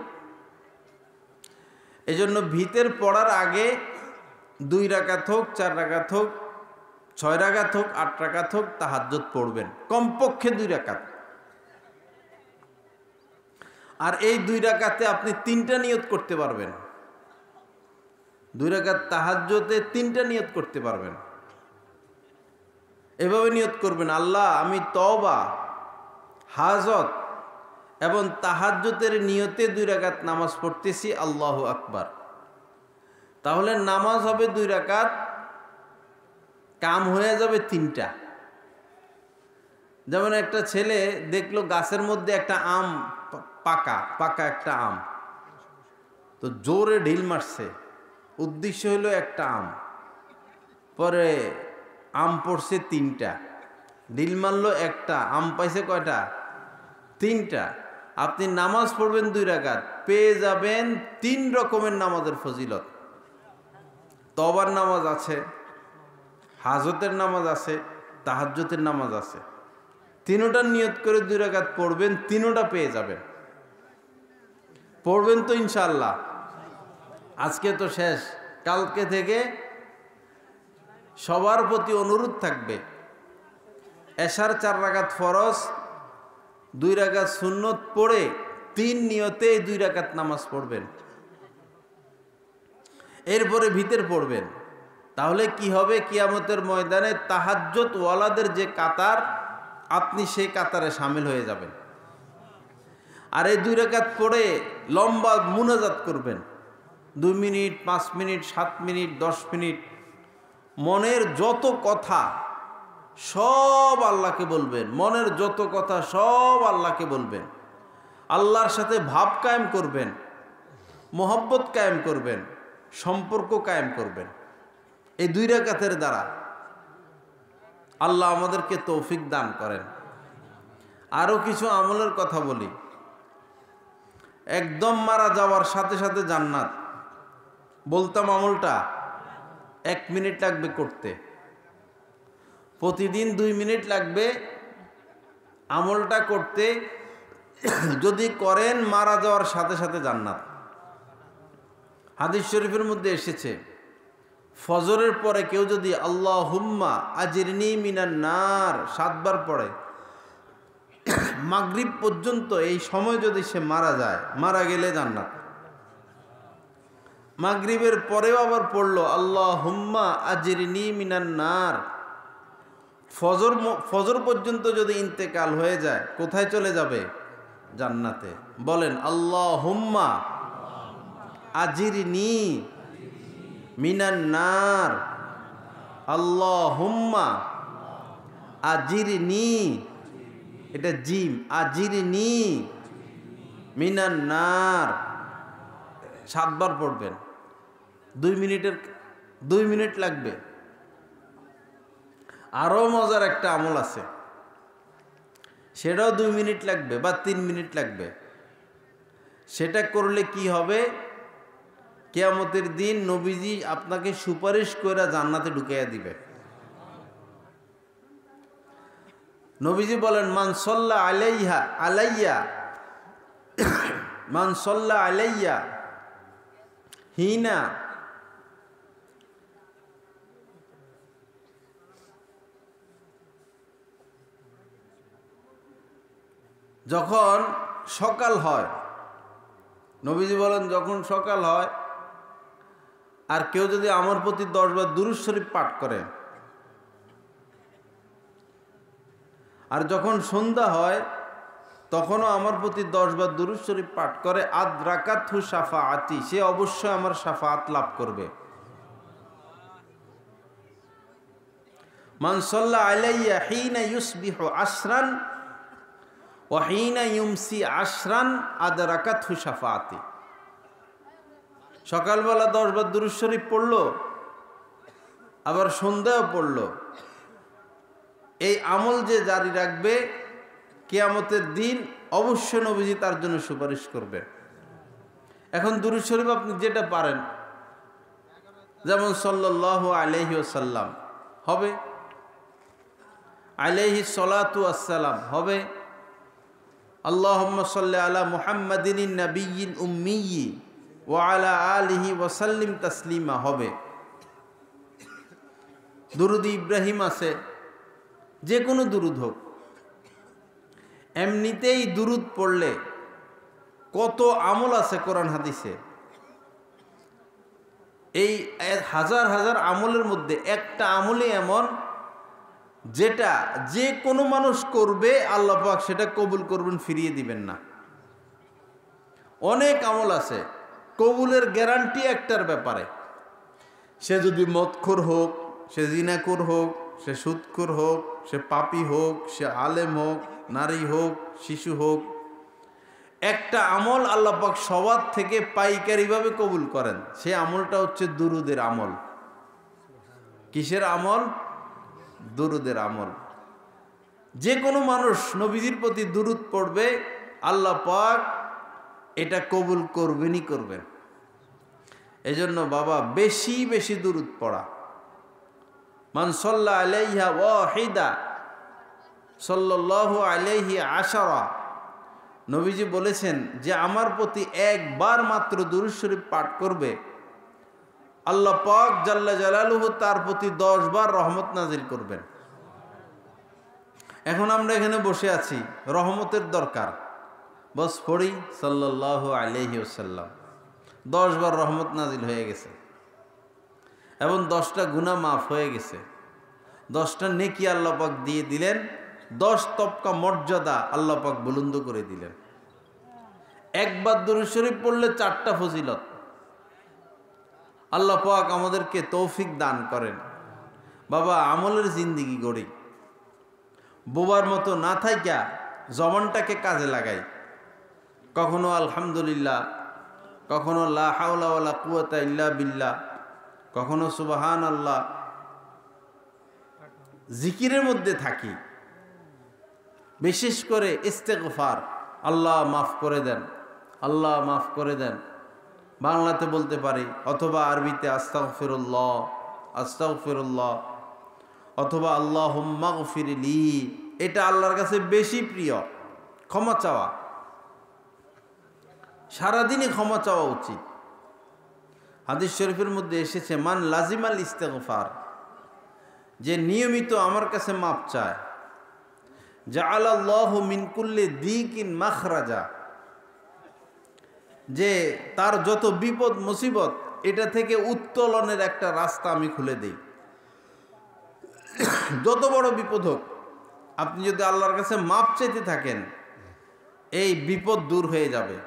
Speaker 1: এজন্য ভিতের পড়ার আগে 2 রাকাত হোক, 4 রাকাত হোক, 6 রাকাত হোক, 8 রাকাত হোক, তাহাজ্জুদ পড়বেন, কমপক্ষে 2 রাকাত। আর এই 2 রাকাতে আপনি 3টা নিয়ত করতে পারবেন। 2 রাকাত তাহাজ্জুদে 3টা নিয়ত করতে পারবেন। এভাবে নিয়ত করবেন, আল্লাহ আমি তওবা, হাজত এবং তাহাজ্জুদের নিয়তে 2 রাকাত নামাজ পড়তেছি, আল্লাহু আকবার। তাহলে নামাজ হবে 2 রাকাত, কাম হয়ে যাবে 3টা। যেমন একটা ছেলে দেখলো গাছের মধ্যে একটা আম, পাকা একটা আম, তো জোরে ঢিল মারছে, উদ্দেশ্য হলো একটা আম, পরে আম পড়ছে 3টা, ঢিল মারলো একটা, আম পাইছে কয়টা? 3টা। আপনি নামাজ পড়বেন 2 রাকাত, পেয়ে যাবেন 3 রকমের নামাজের ফজিলত। তওবার নামাজ আছে, হাজতের নামাজ আছে, তাহাজ্জুদের নামাজ আছে। 3টা নিয়ত করে 2 রাকাত পড়বেন, 3টা পেয়ে যাবেন। পড়বেন তো ইনশাআল্লাহ? আজকে তো শেষ, কালকে থেকে সবার প্রতি অনুরোধ থাকবে, এশার 4 রাকাত ফরজ, 2 রাকাত সুন্নত পড়ে 3 নিয়তে 2 রাকাত নামাজ পড়বেন, এরপরে ভিতর পড়বেন। তাহলে কি হবে? কিয়ামতের ময়দানে তাহাজ্জুদ ওয়ালাদের যে কাতার, আপনি সেই কাতারে শামিল হয়ে যাবেন। আর এই 2 রাকাত পড়ে লম্বা মুনাজাত করবেন, 2 মিনিট, 5 মিনিট, 7 মিনিট, 10 মিনিট, মনের যত কথা সব আল্লাহকে বলবেন, মনের যত কথা সব আল্লাহকে বলবেন, আল্লাহর সাথে ভাব কায়েম করবেন, মোহব্বত কায়েম করবেন, সম্পর্ক কায়েম করবেন এই 2 রাকাতের দ্বারা। আল্লাহ আমাদেরকে তৌফিক দান করেন। আরও কিছু আমলের কথা বলি। একদম মারা যাওয়ার সাথে সাথে জান্নাত, বলতাম আমলটা 1 মিনিট লাগবে করতে, প্রতিদিন 2 মিনিট লাগবে আমলটা করতে। যদি করেন মারা যাওয়ার সাথে সাথে জান্নাত। হাদিস শরীফের মধ্যে এসেছে, ফজরের পরে কেউ যদি আল্লাহুম্মা আজিরনি মিনান নার 7 বার পড়ে, মাগরিব পর্যন্ত এই সময় যদি সে মারা যায়, মারা গেলে জান্নাত। মাগরিবের পরেও আবার পড়লো আল্লাহুম্মা আজিরনি মিনান নার। ফজর পর্যন্ত যদি ইন্তেকাল হয়ে যায় কোথায় চলে যাবে? জান্নাতে। বলেন আল্লাহুম্মা আজিরনি মিনান নার, আল্লাহুম্মা আজিরনি, এটা জিম, আজিরনি মিনান নার। 7 বার পড়বেন। 2 মিনিট লাগবে। আরো মজার একটা আমল আছে, সেটাও 2 মিনিট লাগবে বা 3 মিনিট লাগবে। সেটা করলে কি হবে? কিয়ামতের দিন নবীজি আপনাকে সুপারিশ করে জান্নাতে ঢুকাইয়া দিবে। নবীজি বলেন মান সাল্লা আলাইয়া মান সাল্লা আলাইয়া হিনা যখন সকাল হয়, নবীজি বলেন যখন সকাল হয় আর কেউ যদি আমার প্রতি 10 বার দুরূদ শরীফ পাঠ করে, আর যখন সন্ধ্যা হয় তখনও আমার প্রতি 10 বার দুরূদ শরীফ পাঠ করে, আদরাকাতহু শাফাআতি, সে অবশ্যই আমার শাফাআত লাভ করবে। মান সাল্লা আলাইয়া হিনা ইউসবিহু আশরান ওয়া হিনা ইউমসি আশরান আদরাকাতহু শাফাআতি। সকালবেলা 10 বার দুরূদ শরীফ পড়লো, আবার সন্ধ্যাও পড়লো, এই আমল যে জারি রাখবে কিয়ামতের দিন অবশ্যই নবীজি তার জন্য সুপারিশ করবে। এখন দুরূদ শরীফ আপনি যেটা পারেন, যেমন সাল্লাল্লাহু আলাইহি ওয়াসাল্লাম হবে, আলাইহি সলাতু ওয়াসসালাম হবে, আল্লাহুম্মা সাল্লি আলা মুহাম্মাদিন নাবিয়্যিল উম্মিয়্যি ওয়া আলা আলিহি ওয়া সাল্লিম তাসলিমা হবে। দুরুদ ইব্রাহিম আছে, যে কোনো দুরুদ হোক। এমনিতেই দুরুদ পড়লে কত আমল আছে কোরআন হাদিসে। এই হাজার হাজার আমলের মধ্যে একটা আমলই এমন যেটা যে কোনো মানুষ করবে আল্লাহ পাক সেটা কবুল করবেন, ফিরিয়ে দিবেন না। অনেক আমল আছে, কবুলের গ্যারান্টি একটার ব্যাপারে। সে যদি মদখোর হোক, সে জিনাখোর হোক, সে সুদখোর হোক, সে পাপী হোক, সে আলেম হোক, নারী হোক, শিশু হোক, একটা আমল আল্লাহ পাক সবার থেকে পাইকারিভাবে কবুল করেন। সে আমলটা হচ্ছে দুরুদের আমল। কিসের আমল? দুরুদের আমল। যে কোনো মানুষ নবীজির প্রতি দুরুদ পড়বে, আল্লাহ পাক এটা কবুল করবেনই করবেন। এজন্য বাবা বেশি বেশি দুরুদ পড়া। মান সাল্লা আলাইহা ওয়াহিদা সাল্লাল্লাহু আলাইহি আশারা, নবীজি বলেছেন যে আমার প্রতি একবার মাত্র দুরূদ শরীফ পাঠ করবে, আল্লাহ পাক জাল্লা জালালুহু তার প্রতি 10 বার রহমত নাজিল করবেন। এখন আমরা এখানে বসে আছি, রহমতের দরকার, বস পড়ি সাল্লাল্লাহু আলাইহি ওয়াসাল্লাম, 10 বার রহমত নাজিল হয়ে গেছে এবং 10টা গুনাহ মাফ হয়ে গেছে, 10টা নেকি আল্লাহ পাক দিয়ে দিলেন, 10 তবকা মর্যাদা আল্লাহ পাক বুলন্দ করে দিলেন। একবার দুরূদ শরীফ পড়লে 4টা ফজিলত। আল্লাহ পাক আমাদেরকে তৌফিক দান করেন। বাবা আমলের জিন্দিগি গড়ি, বোবার মতো না থাইকা জবানটাকে কাজে লাগাই। কখনো আলহামদুলিল্লাহ, কখনো লা হাওলা ওয়ালা কুওয়াতা ইল্লা বিল্লাহ, কখনো সুবহানাল্লাহ, জিকিরের মধ্যে থাকি। বিশেষ করে ইস্তেগফার, আল্লাহ মাফ করে দেন, আল্লাহ মাফ করে দেন, বাংলাতে বলতে পারি, অথবা আরবিতে আস্তাগফিরুল্লাহ আস্তাগফিরুল্লাহ, অথবা আল্লাহুম্মা গফিরলি। এটা আল্লাহর কাছে বেশি প্রিয়, ক্ষমা চাওয়া। সারাদিনই ক্ষমা চাওয়া উচিত। হাদিস শরীফের মধ্যে এসেছে মান লাজিমাল ইস্তেগফার, যে নিয়মিত আমার কাছে মাপ চায়, জাআলাল্লাহু মিন কুল্লি দিকিন মাখরাজা, যে তার যত বিপদ মুসিবত এটা থেকে উত্তোলনের একটা রাস্তা আমি খুলে দিই। যত বড় বিপদ হোক, আপনি যদি আল্লাহর কাছে মাপ চাইতে থাকেন, এই বিপদ দূর হয়ে যাবে।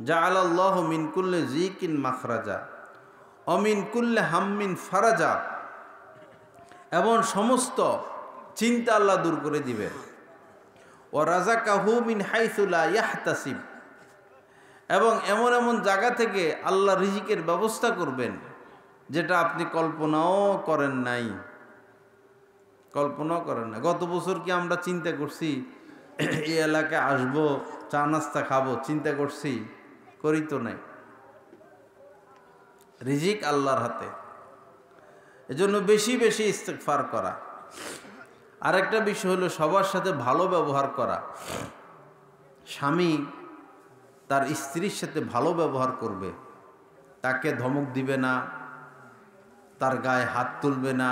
Speaker 1: জাআলাল্লাহু মিন কুল্লি যিকিন মাখরাজা ওয়া মিন কুল্লি হাম্মিন ফারাজা, এবং সমস্ত চিন্তা আল্লাহ দূর করে দিবেন। ওয়া রাযাকাহু মিন হাইসু লা ইয়াহতাসিব, এবং এমন এমন জায়গা থেকে আল্লাহ রিজিকের ব্যবস্থা করবেন যেটা আপনি কল্পনাও করেন নাই। গত বছর কি আমরা চিন্তা করছি এই এলাকায় আসবো, চা নাস্তা খাবো? চিন্তা করছি? করি তো নাই। রিজিক আল্লাহর হাতে। এজন্য বেশি বেশি ইস্তেগফার করা। আরেকটা বিষয় হলো সবার সাথে ভালো ব্যবহার করা। স্বামী তার স্ত্রীর সাথে ভালো ব্যবহার করবে, তাকে ধমক দিবে না, তার গায়ে হাত তুলবে না,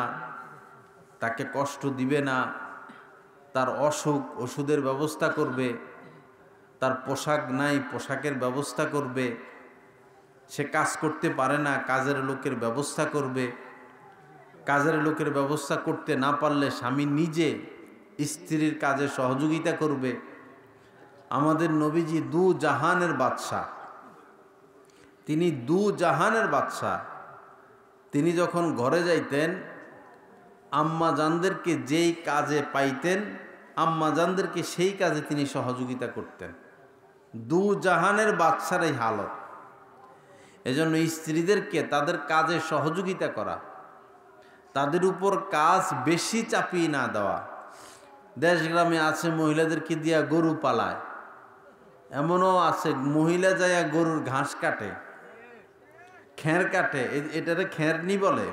Speaker 1: তাকে কষ্ট দিবে না, তার অসুখ ওষুধের ব্যবস্থা করবে, তার পোশাক নাই পোশাকের ব্যবস্থা করবে, সে কাজ করতে পারে না কাজের লোকের ব্যবস্থা করবে, কাজের লোকের ব্যবস্থা করতে না পারলে স্বামী নিজে স্ত্রীর কাজে সহযোগিতা করবে। আমাদের নবীজি দু জাহানের বাদশা, তিনি দু জাহানের বাদশা। তিনি যখন ঘরে যাইতেন, আম্মা জানদেরকে যেই কাজে পাইতেন, আম্মা জানদেরকে সেই কাজে তিনি সহযোগিতা করতেন। দু জাহানের বাদশার এই হালত। এজন্য স্ত্রীদেরকে তাদের কাজে সহযোগিতা করা, তাদের উপর কাজ বেশি চাপিয়ে না দেওয়া। দেশ গ্রামে আছে মহিলাদেরকে দিয়া গরু পালায়, এমনও আছে মহিলা যাইয়া গরুর ঘাস কাটে, খের কাটে, এটারে খেরনি বলে,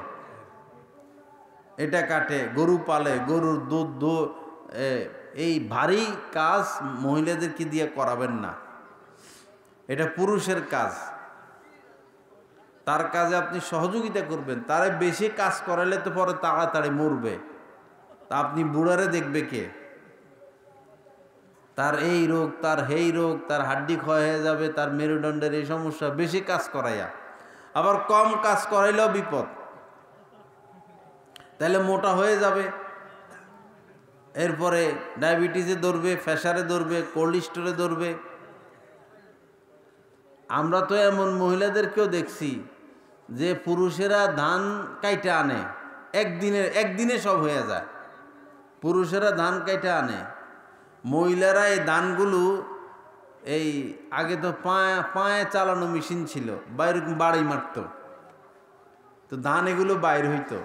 Speaker 1: এটা কাটে, গরু পালে, গরুর দুধ এই ভারী কাজ মহিলাদেরকে দিয়ে করাবেন না। এটা পুরুষের কাজ, তার কাজে আপনি সহযোগিতা করবেন। তারে বেশি কাজ করালে তো পরে তাড়াতাড়ি মরবে, তা আপনি বুড়ারে দেখবে কে? তার এই রোগ, তার হেই রোগ, তার হাড্ডি ক্ষয় হয়ে যাবে, তার মেরুদণ্ডের এই সমস্যা। বেশি কাজ করাইয়া আবার কম কাজ করাইলেও বিপদ, তাহলে মোটা হয়ে যাবে, এরপরে ডায়াবেটিসে ধরবে, প্রেসারে ধরবে, কোল্ড স্টোরে ধরবে। আমরা তো এমন মহিলাদেরকেও দেখছি যে পুরুষেরা ধান কাইটা আনে, একদিনে সব হয়ে যায়। পুরুষেরা ধান কাইটা আনে, মহিলারা এই ধানগুলো, এই আগে তো পায়ে চালানো মেশিন ছিল, এরকম বাড়ি মারত, তো ধান এগুলো বাইর হইতো,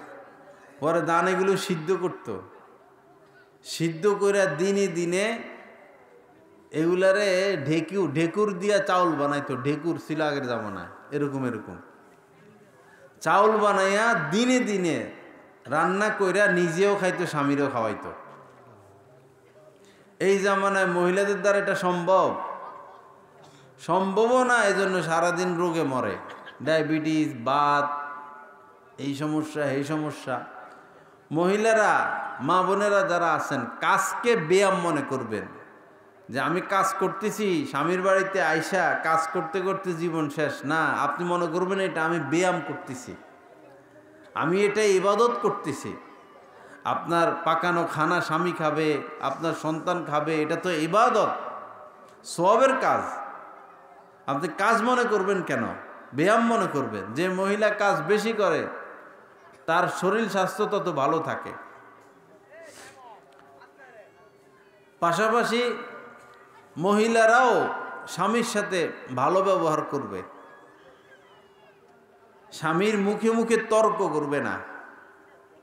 Speaker 1: পরে ধান এগুলো সিদ্ধ করত, সিদ্ধ করে দিনে দিনে এগুলারে ঢেকুর দিয়া চাউল বানাইতো। ঢেকুর ছিল আগের জামানায়, এরকম চাউল বানাইয়া দিনে দিনে রান্না কইরা নিজেও খাইতো, স্বামীরও খাওয়াইতো। এই জামানায় মহিলাদের দ্বারা এটা সম্ভবও না। এজন্য সারাদিন রোগে মরে, ডায়াবেটিস, বাত, এই সমস্যা। মহিলারা, মা বোনেরা যারা আছেন, কাজকে ব্যায়াম মনে করবেন। যে আমি কাজ করতেছি, স্বামীর বাড়িতে আইসা কাজ করতে করতে জীবন শেষ না। আপনি মনে করবেন এটা আমি ব্যায়াম করতেছি, আমি এটা ইবাদত করতেছি। আপনার পাকানো খানা স্বামী খাবে, আপনার সন্তান খাবে, এটা তো ইবাদত, সওয়াবের কাজ। আপনি কাজ মনে করবেন কেন? ব্যায়াম মনে করবেন। যে মহিলা কাজ বেশি করে তার শরীর স্বাস্থ্য তত ভালো থাকে। পাশাপাশি মহিলারাও স্বামীর সাথে ভালো ব্যবহার করবে, স্বামীর মুখে মুখে তর্ক করবে না।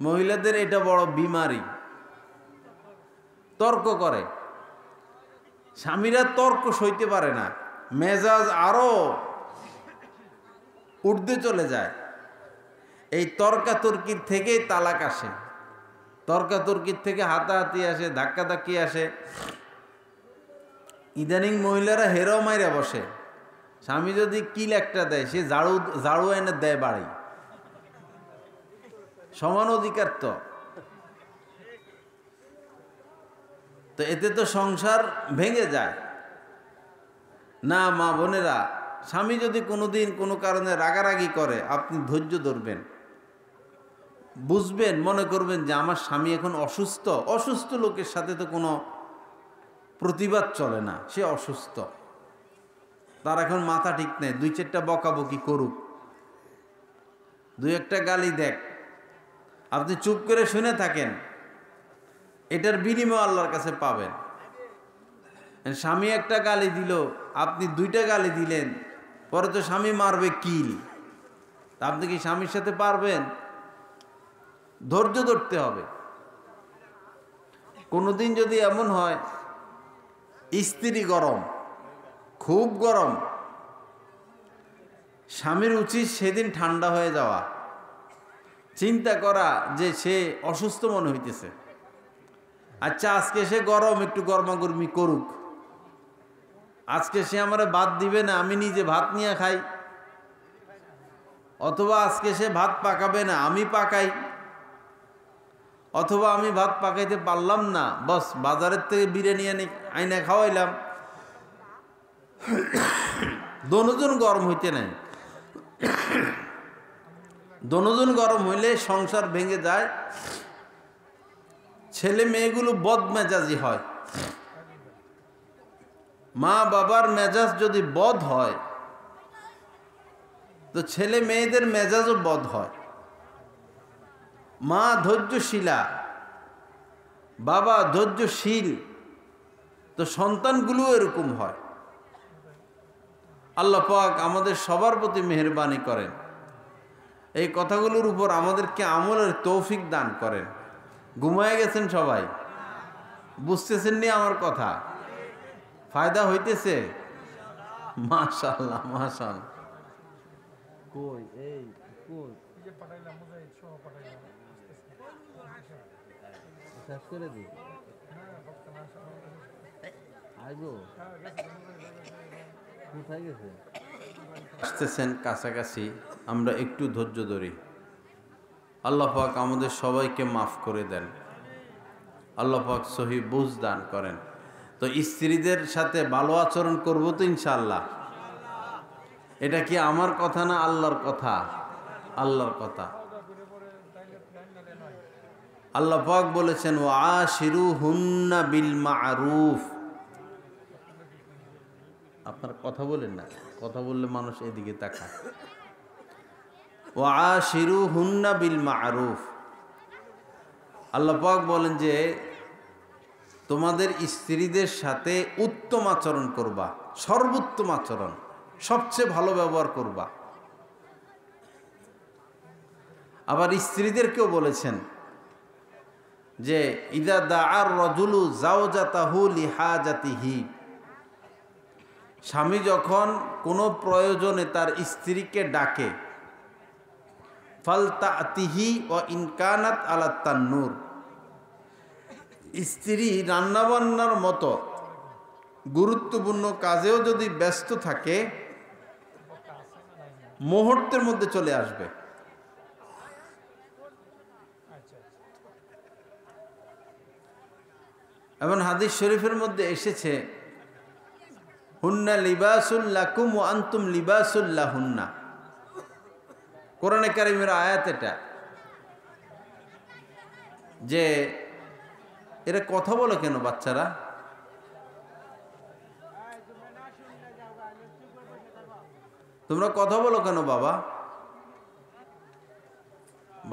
Speaker 1: মহিলাদের এটা বড় বিমারি, তর্ক করে। স্বামীরা তর্ক সইতে পারে না, মেজাজ আরো ঊর্ধ্বে চলে যায়। এই তর্কাতর্কির থেকেই তালাক আসে, তর্কাতর্কির থেকে হাতাহাতি আসে, ধাক্কাধাক্কি আসে। ইদানিং মহিলারা হেরাও মাইরা বসে। স্বামী যদি কিল একটা দেয়, সে ঝাড়ু এনে দেয় বাড়ি। সমান অধিকার তো এতে তো সংসার ভেঙে যায় না। মা বোনেরা, স্বামী যদি কোনোদিন কোনো কারণে রাগারাগি করে, আপনি ধৈর্য ধরবেন, বুঝবেন, মনে করবেন যে আমার স্বামী এখন অসুস্থ। অসুস্থ লোকের সাথে তো কোনো প্রতিবাদ চলে না, সে অসুস্থ, তার এখন মাথা ঠিক নেই। 2-4টা বকাবকি করুক, 2-1টা গালি দেখ, আপনি চুপ করে শুনে থাকেন, এটার বিনিময় আল্লাহর কাছে পাবেন। স্বামী একটা গালি দিল, আপনি 2টা গালি দিলেন, পরে তো স্বামী মারবে কিল, আপনি কি স্বামীর সাথে পারবেন? ধৈর্য ধরতে হবে। কোনোদিন যদি এমন হয় স্ত্রী গরম, খুব গরম, স্বামীর উচিত সেদিন ঠান্ডা হয়ে যাওয়া, চিন্তা করা যে সে অসুস্থ মনে হইতেছে, আচ্ছা আজকে সে গরম, একটু গরমাগরমি করুক, আজকে সে আমারে ভাত দিবে না, আমি নিজে ভাত নিয়ে খাই, অথবা আজকে সে ভাত পাকাবে না, আমি পাকাই, অথবা আমি ভাত পাকাইতে পারলাম না, বস বাজারের থেকে বিরিয়ানি আইনা খাওয়াইলাম, দনোজন গরম হইতে নাই। দনোজন গরম হইলে সংসার ভেঙে যায়, ছেলে মেয়েগুলো বদমেজাজি হয়। মা বাবার মেজাজ যদি বদ হয়, তো ছেলে মেয়েদের মেজাজও বদ হয়। মা ধৈর্যশীলা, বাবা ধৈর্যশীল, তো সন্তানগুলো এরকম হয়। আল্লাহ পাক আমাদের সবার প্রতি মেহেরবানি করেন, এই কথাগুলোর উপর আমাদেরকে আমলের তৌফিক দান করেন। ঘুমায় গেছেন সবাই? বুঝতেছেন নি আমার কথা? ফায়দা হইতেছে? মাশাআল্লাহ মাশাআল্লাহ। কই এই কই যে পাঠাইলাম মুজাহিদ সহ পাঠাইলাম, শেষ করে দিই আইবো, কোথায় গেছে? আসতেছেন কাছাকাছি, আমরা একটু ধৈর্য ধরি। আল্লাহ পাক আমাদের সবাইকে মাফ করে দেন, আল্লাহ পাক সহি বুঝ দান করেন। তো স্ত্রীদের সাথে ভালো আচরণ করব তো ইনশাআল্লাহ। এটা কি আমার কথা না আল্লাহর কথা? আল্লাহর কথা। আল্লাহ পাক বলেছেন ওয়া আশিরুহুন্না বিল মা'রুফ। আপনার কথা বলেন না, কথা বললে মানুষ এদিকে তাকায়। ওয়া আশিরুহুন্না বিল মা'রুফ। আল্লাহ পাক বলেন যে তোমাদের স্ত্রীদের সাথে উত্তম আচরণ করবা, সর্বোত্তম আচরণ, সবচেয়ে ভালো ব্যবহার করবা। আবার স্ত্রীদেরকেও বলেছেন যে ইদা দাআর রাজুলু যাওজাতাহু লিহাজাতিহি, স্বামী যখন কোনো প্রয়োজনে তার স্ত্রীকে ডাকে, ফালতাতিহি ওয়া ইনকানাত আলা তান্নুর, স্ত্রী রান্নাবান্নার মতো গুরুত্বপূর্ণ কাজেও যদি ব্যস্ত থাকে, মুহূর্তের মধ্যে চলে আসবে। এবং হাদিস শরীফের মধ্যে এসেছে হুন্না লিবাসুল লাকুম ওয়া আনতুম লিবাসুল লাহুন্না। কোরআনে কারিমের আয়াত এটা, যে এরা কথা বলে কেন বাচ্চারা? তোমরা কথা বলো কেন বাবা?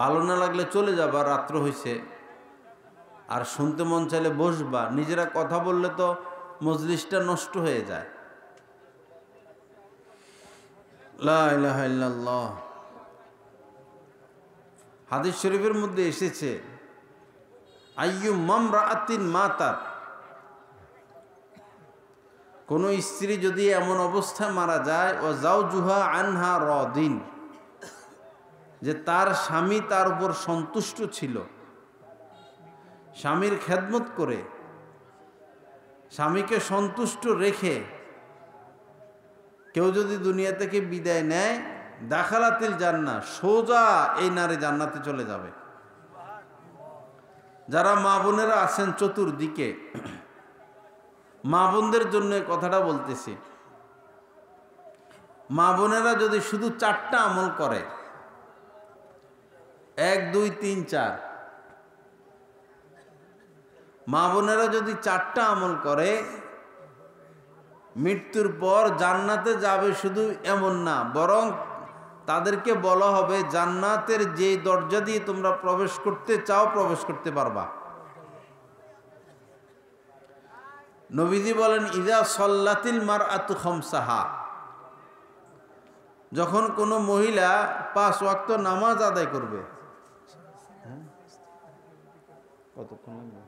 Speaker 1: ভালো না লাগলে চলে যাবা, রাত্র হইছে, আর শুনতে মন চাইলে বসবা। নিজেরা কথা বললে তো মজলিসটা নষ্ট হয়ে যায়। লা ইলাহা ইল্লাল্লাহ। হাদিস শরীফের মধ্যে এসেছে আইয়ু মামরাআতিন মাতাত, কোন স্ত্রী যদি এমন অবস্থায় মারা যায়, ও যাওজুহা আনহা রাদিন, যে তার স্বামী তার উপর সন্তুষ্ট ছিল, স্বামীর খেদমত করে, স্বামীকে সন্তুষ্ট রেখে কেউ যদি দুনিয়া থেকে বিদায় নেয়, দাখালাতিল জান্নাহ, সোজা এই নারী জান্নাতে চলে যাবে। যারা মা বোনেরা আছেন চতুর্দিকে, মা বোনদের জন্য কথাটা বলতেছি। মা বোনেরা যদি শুধু 4টা আমল করে, 1 2 3 4, মা বোনেরা যদি 4টা আমল করে মৃত্যুর পর জান্নাতে যাবে শুধু এমন না, বরং তাদেরকে বলা হবে জান্নাতের যে দরজা দিয়ে তোমরা প্রবেশ করতে চাও প্রবেশ করতে পারবা। নবীজি বলেন ইযা সাল্লাতিল মারআতু খামসাহা, যখন কোনো মহিলা 5 ওয়াক্ত নামাজ আদায় করবে। কতক্ষণ লাগবে?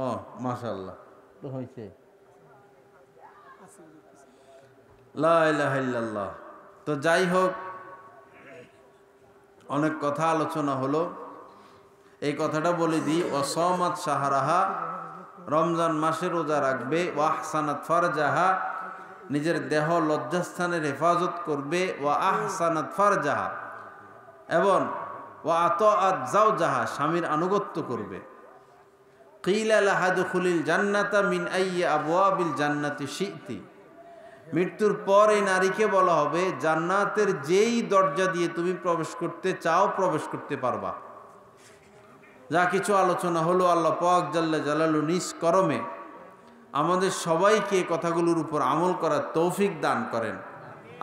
Speaker 1: ও মাশাআল্লাহ, তো হয়েছে। লা ইলাহা ইল্লাল্লাহ। তো যাই হোক, অনেক কথা আলোচনা হলো, এই কথাটা বলে দিই। ওয়াসামাত শাহরাহা, রমজান মাসে রোজা রাখবে। ওয়া আহসানাত ফারজাহা, নিজের দেহ লজ্জাস্থানের হেফাজত করবে। ওয়া আহসানাত ফারজাহা, এবং ওয়া আতাআত যাওজাহা, স্বামীর আনুগত্য করবে। কিলা লাহা দুখুলিল জান্নাতা মিন আইয়ি আবওয়াবিল জান্নাতি শি'তি, মৃত্যুর পর এই নারীকে বলা হবে জান্নাতের যেই দরজা দিয়ে তুমি প্রবেশ করতে চাও প্রবেশ করতে পারবা। যা কিছু আলোচনা হলো, আল্লাহ পাক জাল্লা জালালু নিজ করমে আমাদের সবাইকে কথাগুলোর উপর আমল করার তৌফিক দান করেন।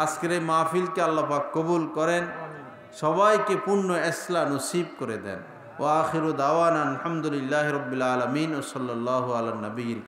Speaker 1: আজকের এই মাহফিলকে আল্লাহ পাক কবুল করেন, সবাইকে পূর্ণ ইসলাম নসিব করে দেন। ওয়া আখিরু দাওয়ানা আলহামদুলিল্লাহি রাব্বিল আলামিন ওয়া সাল্লাল্লাহু আলা নবিয়্যিল